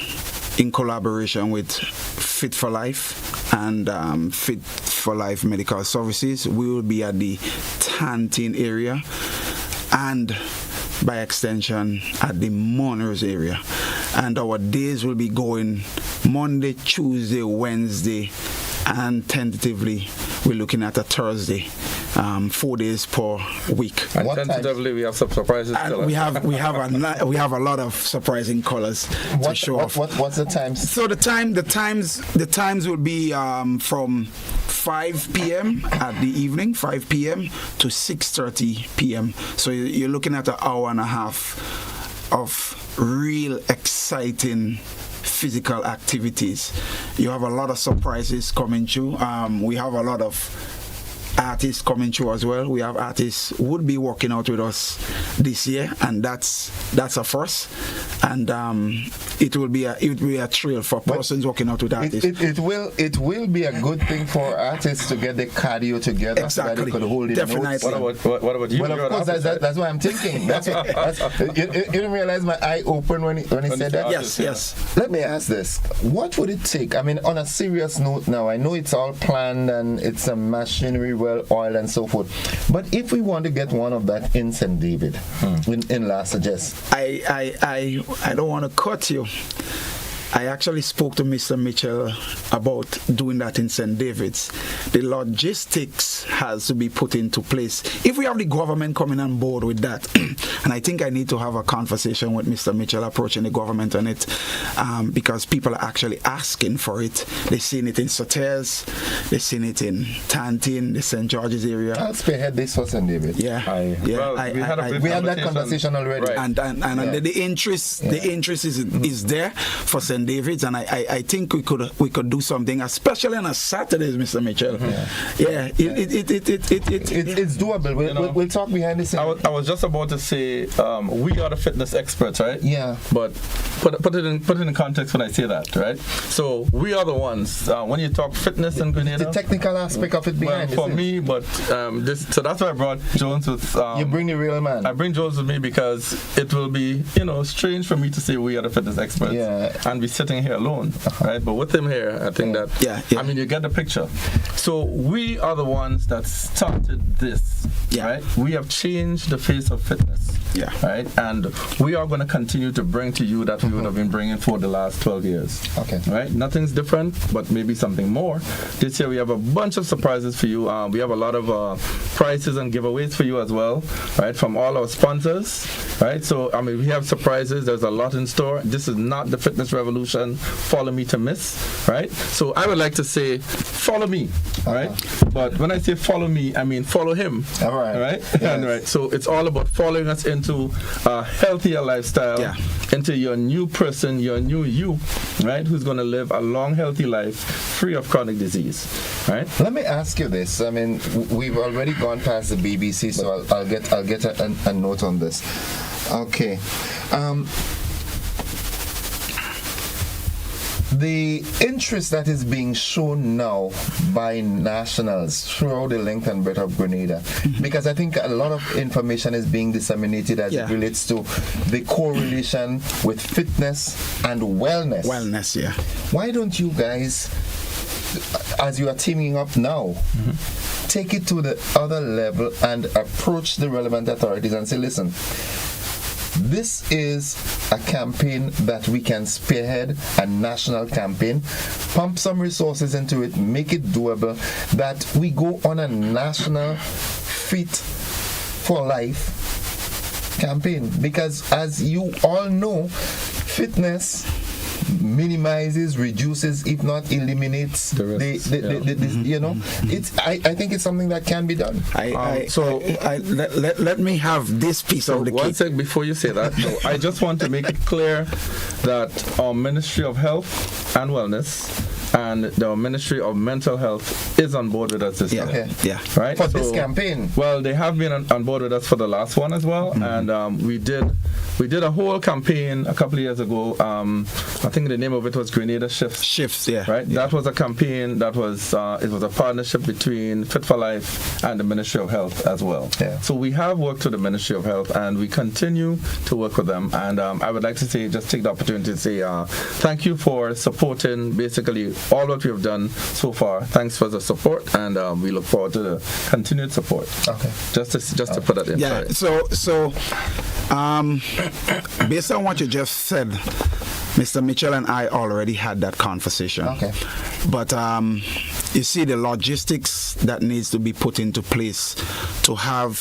in collaboration with Fit for Life and Fit for Life Medical Services, we will be at the Tantine area and by extension at the Monrouge area. And our days will be going Monday, Tuesday, Wednesday, and tentatively we're looking at a Thursday. 4 days per week. And tentatively, we have some surprises. And we have a lot of surprising colors to show off. What's the times? So the times will be from 5 p.m. at the evening, 5 p.m. to 6:30 p.m. So you're looking at an hour and a half of real exciting physical activities. You have a lot of surprises coming through. We have a lot of artists coming through as well. We have artists who would be working out with us this year, and that's a first. And it will be a thrill for persons working out with artists. It will be a good thing for artists to get the cardio together, exactly, so that they could hold it. Definitely. What about you? Well, of course, that's what I'm thinking. You didn't realize my eye opened when he said that? Yes. Let me ask this. What would it take? I mean, on a serious note now, I know it's all planned and it's a machinery well oiled and so forth. But if we want to get one of that in St. David, in Las Vegas, I don't want to cut you. I actually spoke to Mr. Mitchell about doing that in St. David's. The logistics has to be put into place. If we have the government coming on board with that, and I think I need to have a conversation with Mr. Mitchell approaching the government on it, because people are actually asking for it. They've seen it in Soteres, they've seen it in Tantin, the St. George's area. I'll spearhead this for St. David. Yeah, we had that conversation already. Right. And the interest is there for St. David's, and I think we could do something, especially on a Saturdays, Mr. Mitchell. It's doable. We'll talk behind the scenes. I was just about to say we are the fitness experts, right? Yeah. But put it in context when I say that, right? So we are the ones when you talk fitness in Grenada. The technical aspect of it behind for me, but so that's why I brought Jones with. You bring the real man. I bring Jones with me because it will be strange for me to say we are the fitness experts and be sitting here alone, right? But with him here, I think that I mean you get the picture. So we are the ones that started this, right? We have changed the face of fitness, right? And we are going to continue to bring to you that we would have been bringing for the last 12 years. Okay. Right? Nothing's different, but maybe something more. This year we have a bunch of surprises for you. We have a lot of prizes and giveaways for you as well, right? From all our sponsors, right? So, I mean, we have surprises. There's a lot in store. This is not the fitness revolution. Follow me to miss, right? So I would like to say, follow me, right? But when I say follow me, I mean follow him. All right. Right? Yes. And right. So it's all about following us into a healthier lifestyle, into your new person, your new you, right? Who's going to live a long, healthy life free of chronic disease, right? Let me ask you this. I mean, we've already gone past the BBC, so I'll get a note on this. Okay. The interest that is being shown now by nationals throughout the length and breadth of Grenada, because I think a lot of information is being disseminated as it relates to the correlation with fitness and wellness. Wellness, yeah. Why don't you guys, as you are teaming up now, take it to the other level and approach the relevant authorities and say, listen, this is a campaign that we can spearhead, a national campaign, pump some resources into it, make it doable, that we go on a national Fit for Life campaign. Because as you all know, fitness minimizes, reduces, if not eliminates the risks. I think it's something that can be done. Let me have this piece of the cake. One sec before you say that, I just want to make it clear that our Ministry of Health and Wellness and the Ministry of Mental Health is on board with us this time. Right? For this campaign. Well, they have been on board with us for the last one as well, and we did a whole campaign a couple of years ago. I think the name of it was Grenada Shifts. Right? That was a campaign that was it was a partnership between Fit for Life and the Ministry of Health as well. So we have worked with the Ministry of Health and we continue to work with them. And I would like to say, just take the opportunity to say thank you for supporting basically all what we have done so far. Thanks for the support, and we look forward to the continued support. Okay. Just to put that in. Yeah. So based on what you just said, Mr. Mitchell and I already had that conversation. Okay. But you see the logistics that needs to be put into place to have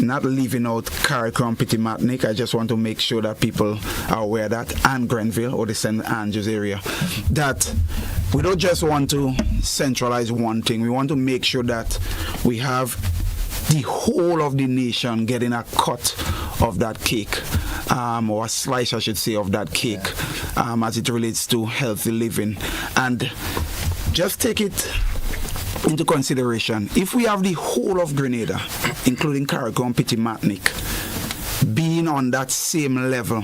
not leaving out Carriacrone, Petit-Martinique. I just want to make sure that people are aware of that, and Grenville or the St. Andrews area, that we don't just want to centralize one thing. We want to make sure that we have the whole of the nation getting a cut of that cake, or a slice, I should say, of that cake, as it relates to healthy living. And just take it into consideration. If we have the whole of Grenada, including Carriacrone, Petit-Martinique, being on that same level,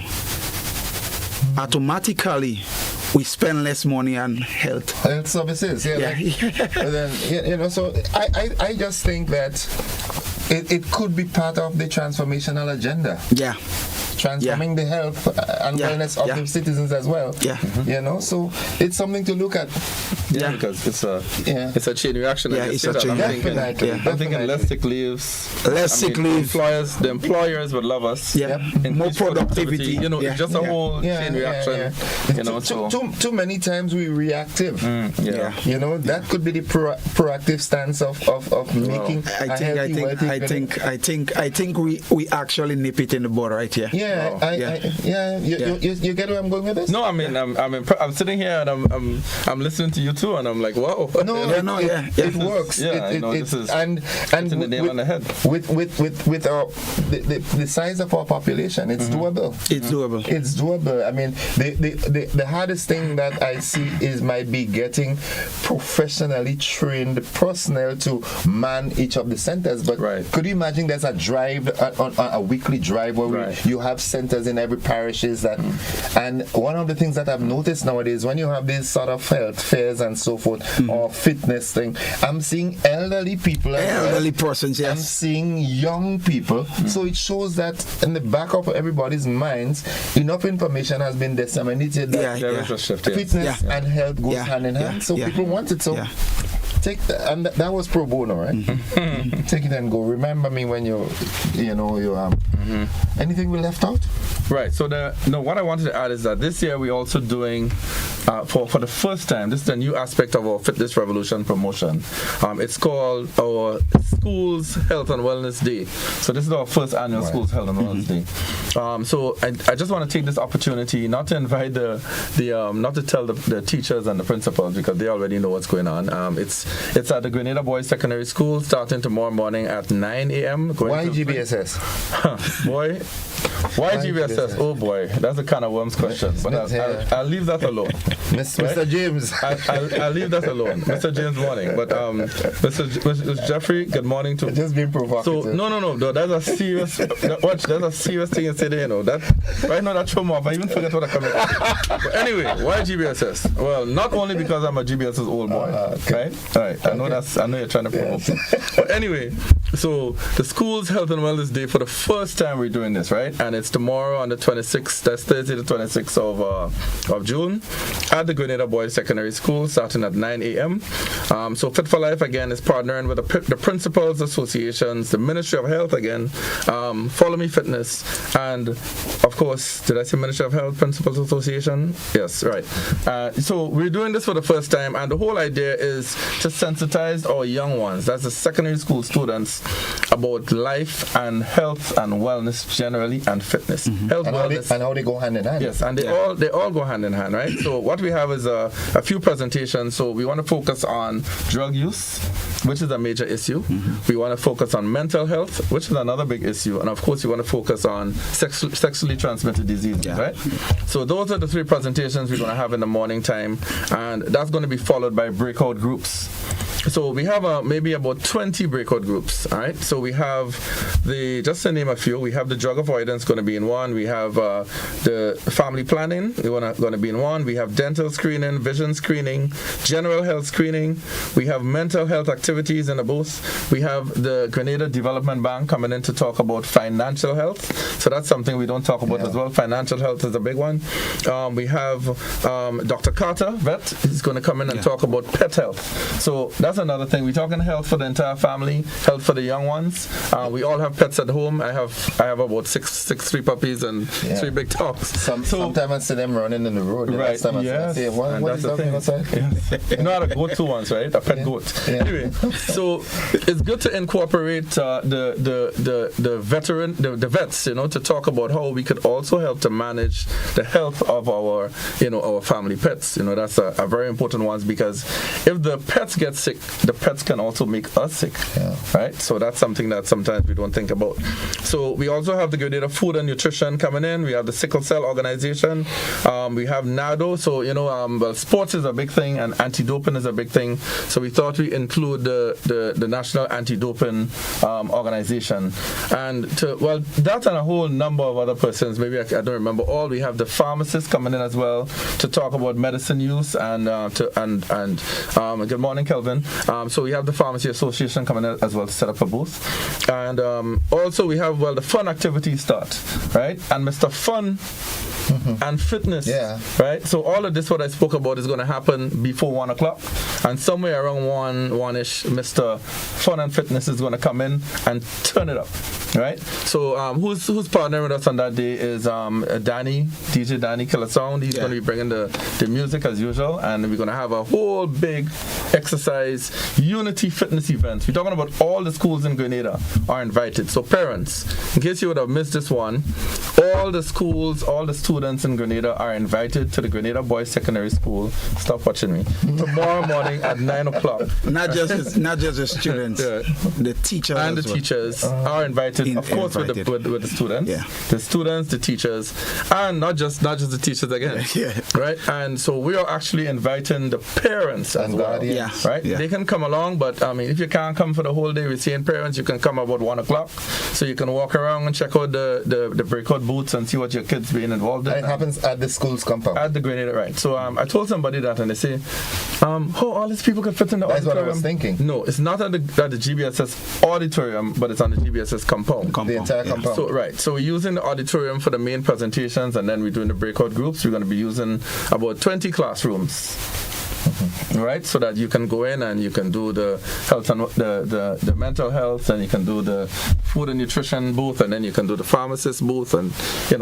automatically we spend less money on health services. Then, so I just think that it could be part of the transformational agenda. transforming the health and wellness of the citizens as well. You know, so it's something to look at. Because it's a chain reaction. It's a chain reaction. I'm thinking less sick leaves. The employers would love us. More productivity. You know, it's just a whole chain reaction. You know, too many times we reactive. You know, that could be the proactive stance of making a healthy, wealthy. I think we actually nip it in the bud right here. You get where I'm going with this? No, I mean I'm sitting here and I'm listening to you too, and I'm like, wow. It works. This is and the nail on the head. With our the size of our population, it's doable. It's doable. I mean, the hardest thing that I see might be getting professionally trained personnel to man each of the centers. But could you imagine there's a drive on a weekly drive where you have centers in every parishes and one of the things that I've noticed nowadays when you have these sort of health fairs and so forth or fitness thing, I'm seeing elderly people, persons. I'm seeing young people. So it shows that in the back of everybody's minds, enough information has been disseminated that fitness and health goes hand in hand. So people want it. So take that, and that was pro bono, right? Take it and go. Remember me when you anything we left out? Right. So what I wanted to add is that this year we're also doing for the first time. This is a new aspect of our Fitness Revolution promotion. It's called our Schools Health and Wellness Day. So this is our first annual Schools Health and Wellness Day. So I just want to take this opportunity not to invite not to tell the teachers and the principals because they already know what's going on. It's at the Grenada Boys Secondary School starting tomorrow morning at 9 a.m. Why GBSS? Boy. Why GBSS? Oh boy, that's a kind of worms question. But I'll leave that alone. Mr. James. I'll leave that alone. Mr. James, morning. But Mr. Jeffrey, good morning to. Just being provocative. So no. That's a serious. That's a serious thing you say there. You know that right now that throw me off. I even forget what I come in. But anyway, why GBSS? Well, not only because I'm a GBSS old boy, right? All right. I know you're trying to provoke me. But anyway, so the School's Health and Wellness Day for the first time we're doing this, right? And it's tomorrow on the 26th. That's Thursday, the 26th of June, at the Grenada Boys Secondary School, starting at 9 a.m. So Fit for Life again is partnering with the Principals Associations, the Ministry of Health again, Follow Me Fitness, and of course, did I say Ministry of Health Principals Association? Yes, right. So we're doing this for the first time, and the whole idea is to sensitize our young ones, that's the secondary school students, about life and health and wellness generally and fitness. Health, wellness, how they go hand in hand. Yes, and they all go hand in hand, right? So what we have is a few presentations. So we want to focus on drug use, which is a major issue. We want to focus on mental health, which is another big issue, and of course we want to focus on sexually transmitted diseases, right? So those are the three presentations we're going to have in the morning time, and that's going to be followed by breakout groups. So we have maybe about 20 breakout groups, all right? So we have just to name a few, we have the drug avoidance going to be in one. We have the family planning going to be in one. We have dental screening, vision screening, general health screening. We have mental health activities in the booth. We have the Grenada Development Bank coming in to talk about financial health. So that's something we don't talk about as well. Financial health is a big one. We have Dr. Carter, vet, he's going to come in and talk about pet health. So that's another thing. We're talking health for the entire family, health for the young ones. We all have pets at home. I have about three puppies and 3 big dogs. Sometimes I see them running in the road. Right. Yes. What is that outside? You know how to go to ones, right? A pet goat. Anyway, so it's good to incorporate the vets, to talk about how we could also help to manage the health of our family pets. That's a very important one, because if the pets get sick, the pets can also make us sick, right? So that's something that sometimes we don't think about. So we also have the Grenada Food and Nutrition coming in. We have the Sickle Cell Organization. We have NADO. So, sports is a big thing and anti-doping is a big thing. So we thought we include the National Anti-Doping Organization. And that and a whole number of other persons, maybe I don't remember all. We have the pharmacists coming in as well to talk about medicine use and good morning, Kelvin. So we have the Pharmacy Association coming in as well to set up a booth. And also we have, the fun activities start, right? And Mr. Fun and Fitness, right? So all of this, what I spoke about, is going to happen before 1 o'clock. And somewhere around 1-ish, Mr. Fun and Fitness is going to come in and turn it up, right? So who's partnering with us on that day is DJ Danny Killer Sound. He's going to be bringing the music as usual, and we're going to have a whole big exercise unity fitness event. We're talking about all the schools in Grenada are invited. So parents, in case you would have missed this one, all the schools, all the students in Grenada are invited to the Grenada Boys Secondary School. Stop watching me. Tomorrow morning at 9 o'clock. Not just the students, the teachers and the teachers are invited, of course, with the students. The students, the teachers, and not just the teachers again. Right? And so we are actually inviting the parents as well. Right? They can come along, but I mean, if you can't come for the whole day, we're saying parents, you can come about 1 o'clock, so you can walk around and check out the breakout booths and see what your kids being involved in. And it happens at the school's compound. At the Grenada, right? So I told somebody that, and they say, "How all these people could fit in the auditorium?" That's what I was thinking. No, it's not at the GBSS auditorium, but it's on the GBSS compound. The entire compound. So so we're using the auditorium for the main presentations, and then we're doing the breakout groups. We're going to be using about 20 classrooms. Right, so that you can go in and you can do the health and the mental health, and you can do the food and nutrition booth, and then you can do the pharmacist booth, and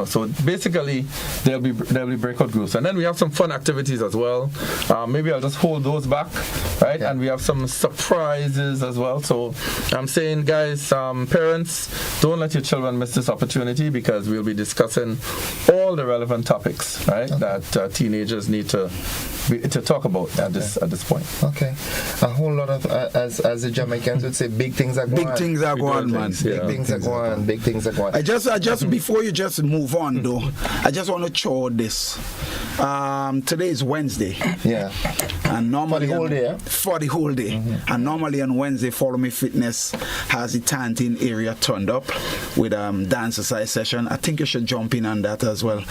so basically there'll be breakout groups, and then we have some fun activities as well. Maybe I'll just hold those back, right? And we have some surprises as well. So I'm saying, guys, parents, don't let your children miss this opportunity, because we'll be discussing all the relevant topics, right, that teenagers need to talk about at this point. Okay, a whole lot of as the Jamaicans would say, big things are going. Big things are going, man. Big things are going. Big things are going. I just before you just move on though, I just want to show this. Today is Wednesday. Yeah. And normally for the whole day. And normally on Wednesday, Follow Me Fitness has the Tantin area turned up with dance exercise session. I think you should jump in on that as well.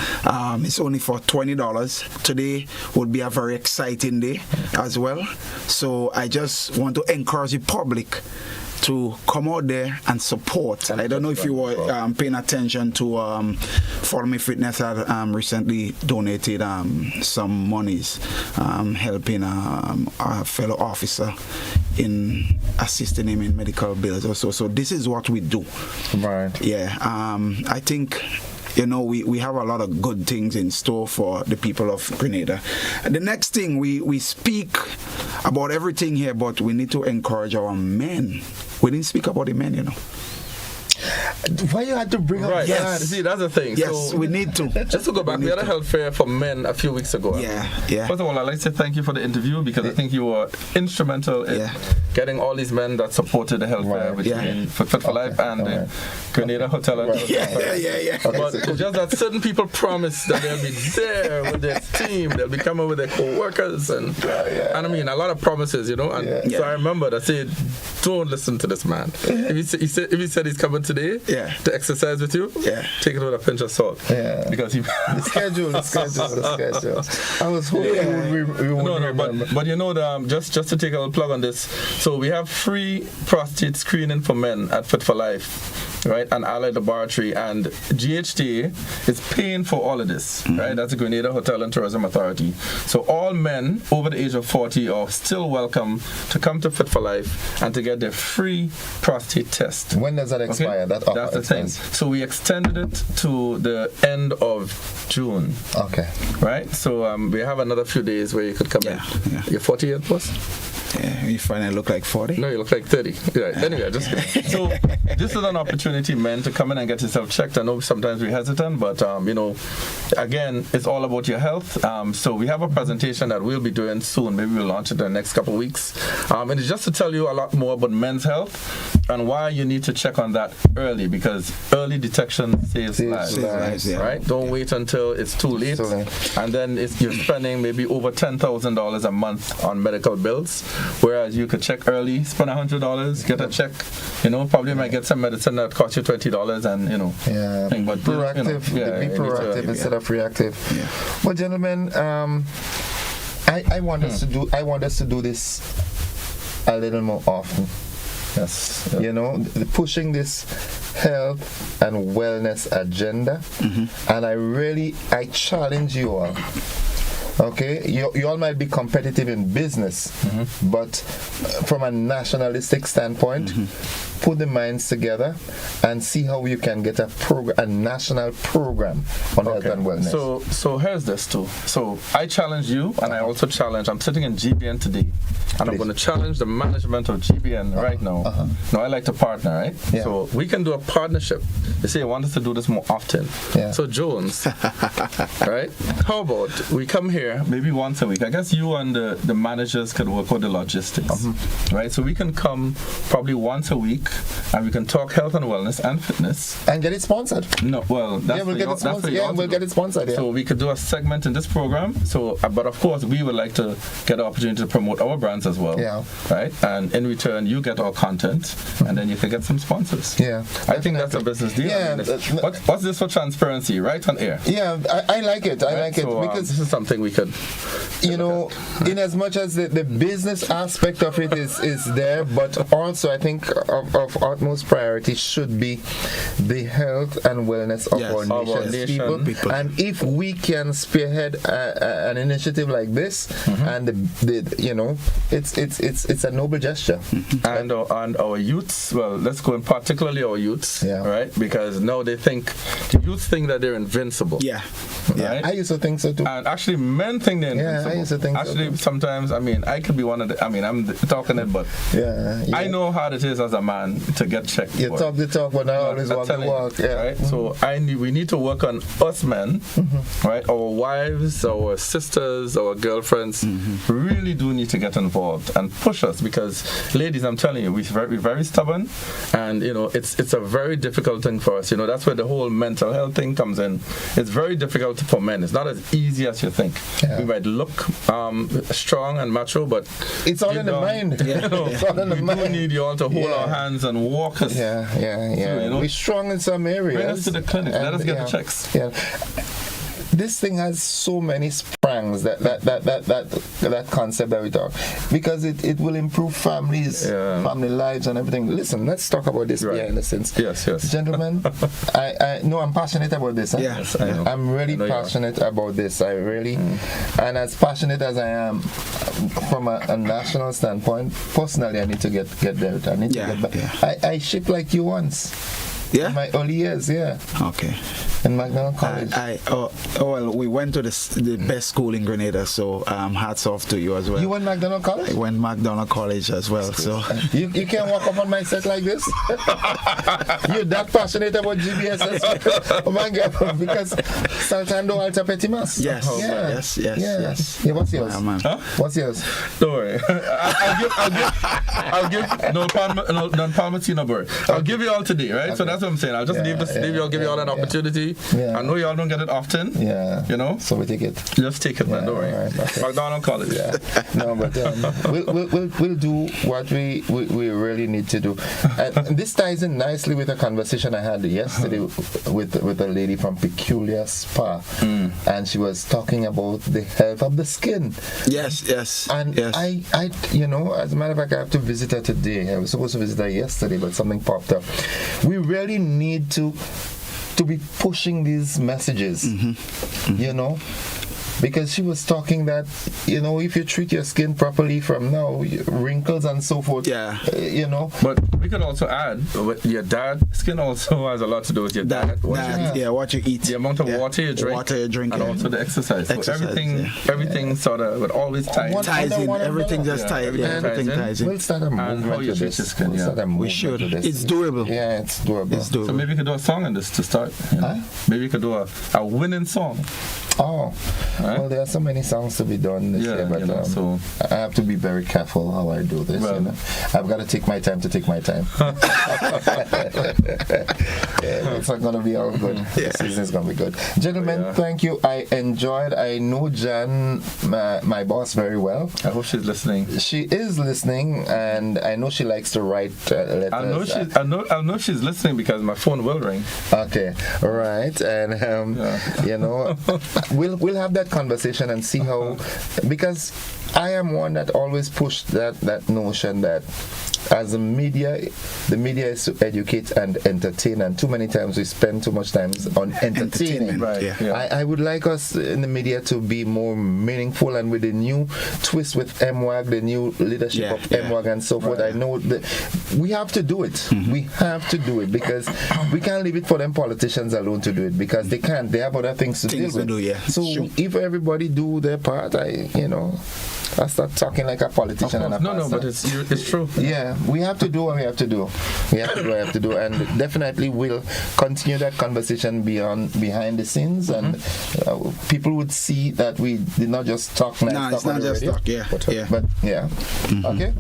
It's only for $20. Today would be a very exciting day as well. So I just want to encourage the public to come out there and support. I don't know if you were paying attention to Follow Me Fitness had recently donated some monies helping a fellow officer in assisting him in medical bills also. So this is what we do. Right. Yeah. I think we have a lot of good things in store for the people of Grenada. The next thing, we speak about everything here, but we need to encourage our men. We didn't speak about the men, Why you had to bring up that? Yes. See, that's the thing. Yes, so, we need to. Just to go back, we had a health fair for men a few weeks ago. Yeah. First of all, I'd like to say thank you for the interview, because I think you were instrumental in getting all these men that supported the health fair between Fit for Life and the Grenada Hotel. Yeah. But it's just that certain people promised that they'll be there with their team, they'll be coming with their co-workers, and I mean, a lot of promises, So I remember I said, don't listen to this man. If he said he's coming today to exercise with you, take it with a pinch of salt. Yeah. Because the schedule. I was hoping we would remember. But just to take a little plug on this, so we have free prostate screening for men at Fit for Life, right, and Allied Laboratory, and GHT is paying for all of this, right? That's the Grenada Hotel and Tourism Authority. So all men over the age of 40 are still welcome to come to Fit for Life and to get their free prostate test. When does that expire? Okay? That's the thing. So we extended it to the end of June. Okay. Right? So we have another few days where you could come in. Yeah. You're 40 yet, boss? Yeah, you find I look like 40? No, you look like 30. Right. Anyway, just so this is an opportunity, men, to come in and get yourself checked. I know sometimes we're hesitant, but again, it's all about your health. So we have a presentation that we'll be doing soon. Maybe we'll launch it in the next couple of weeks. And it's just to tell you a lot more about men's health and why you need to check on that early, because early detection saves lives. Right? Don't wait until it's too late, and then you're spending maybe over $10,000 a month on medical bills. Whereas you could check early, spend $100, get a check, probably might get some medicine that costs you $20, and but proactive, be proactive instead of reactive. Well, gentlemen, I want us to do this a little more often. Yes. You know, pushing this health and wellness agenda, and I challenge you all. Okay, you all might be competitive in business, but from a nationalistic standpoint, put the minds together and see how you can get a national program on health and wellness. So here's this too. So I challenge you, and I also challenge. I'm sitting in GBN today, and I'm going to challenge the management of GBN right now. Now I like to partner, right? Yeah. So we can do a partnership. They say I want us to do this more often. Yeah. So Jones, right? How about we come here maybe once a week? I guess you and the managers can work out the logistics, right? So we can come probably once a week, and we can talk health and wellness and fitness. And get it sponsored. No, well, we'll get it sponsored. Yeah, we'll get it sponsored. Yeah. So we could do a segment in this program. So, but of course, we would like to get the opportunity to promote our brands as well. Yeah. Right. And in return, you get our content, and then you can get some sponsors. Yeah. I think that's a business deal. Yeah. I mean, what's this for transparency? Right on air. Yeah, I like it. I like it because this is something we could. You know, in as much as the business aspect of it is there, but also I think of utmost priority should be the health and wellness of our nation's people. And if we can spearhead an initiative like this, and it's a noble gesture. And our youths, well, let's go in particularly our youths, right? Because now the youths think that they're invincible. Yeah. Right? I used to think so too. And actually, men think they're invincible. I used to think actually, so too. Sometimes, I mean, I could be one of the, I mean, I'm talking it, but I know how it is as a man to get checked. You talk the talk, but not always walk the walk. Yeah. Right? So we need to work on us men, right? Our wives, our sisters, our girlfriends really do need to get involved and push us, because, ladies, I'm telling you, we're very stubborn, and you know, it's a very difficult thing for us. You know, that's where the whole mental health thing comes in. It's very difficult for men. It's not as easy as you think. We might look strong and macho, but it's all in the mind. You know, it's all in the mind. We need you all to hold our hands and walk us. Yeah. Through, you know? We're strong in some areas. Bring us to the clinic. Let us get the checks. Yeah. This thing has so many sprangs, that concept that we talk, because it will improve families, family lives and everything. Listen, let's talk about this behind the scenes. Yes. Gentlemen, I know I'm passionate about this. Yes, I know. I'm really passionate about this. I really, and as passionate as I am from a national standpoint, personally, I need to get there. I need to get back. I shipped like you once. Yeah? In my early years, Okay. In McDonald College. Well, we went to the best school in Grenada, so hats off to you as well. You went McDonald College? I went McDonald College as well. So you can't walk up on my set like this? You're that passionate about GBS? Oh my God, because Saltando Alta Petimas. Yes. Yeah, what's yours? Huh? What's yours? Don't worry. I'll give non-Palmatino bird. I'll give you all today, right? Okay. So that's what I'm saying. I'll just leave you all, give you all an opportunity. I know y'all don't get it often. You know? So we take it. Just take it, man. Don't worry. Right, okay. McDonald College. No, but we'll do what we really need to do. And this ties in nicely with a conversation I had yesterday with a lady from Peculiar Spa, and she was talking about the health of the skin. Yes. And I you know, as a matter of fact, I have to visit her today. I was supposed to visit her yesterday, but something popped up. We really need to be pushing these messages, you know, because she was talking that, you know, if you treat your skin properly from now, wrinkles and so forth, you know. But we could also add, your skin also has a lot to do with your diet. What you eat. The amount of water you drink. And also the exercise. So everything sort of would always tie in. Everything just ties in. Everything ties in. We'll start a movement to this. We should. It's doable. Yeah, it's doable. So maybe we could do a song on this to start. You know? Maybe we could do a winning song. Oh. Well, there are so many songs to be done this year, but so I have to be very careful how I do this. You know? I've got to take my time to take my time. It's not going to be all good. The season is going to be good. Gentlemen, thank you. I enjoyed. I know Jan, my boss, very well. I hope she's listening. She is listening, and I know she likes to write letters. I know she's listening because my phone will ring. Okay, right, and you know, we'll have that conversation and see how, because I am one that always pushed that notion that as the media is to educate and entertain, and too many times we spend too much time on entertaining. Right. Yeah. I would like us in the media to be more meaningful, and with the new twist with MWAG, the new leadership of MWAG and so forth, I know that we have to do it. We have to do it, because we can't leave it for them politicians alone to do it, because they can't. They have other things to deal with. So if everybody do their part, I start talking like a politician and a pastor. No, but it's true. Yeah, we have to do what we have to do. We have to do what we have to do, and definitely we'll continue that conversation behind the scenes, and people would see that we did not just talk nice No, stuff it's not on the just radio, talk. but okay.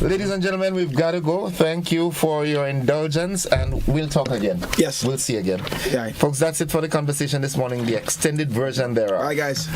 Ladies and gentlemen, we've got to go. Thank you for your indulgence, and we'll talk again. Yes. We'll see again. Yeah. Folks, that's it for the conversation this morning, the extended version thereof. All right, guys.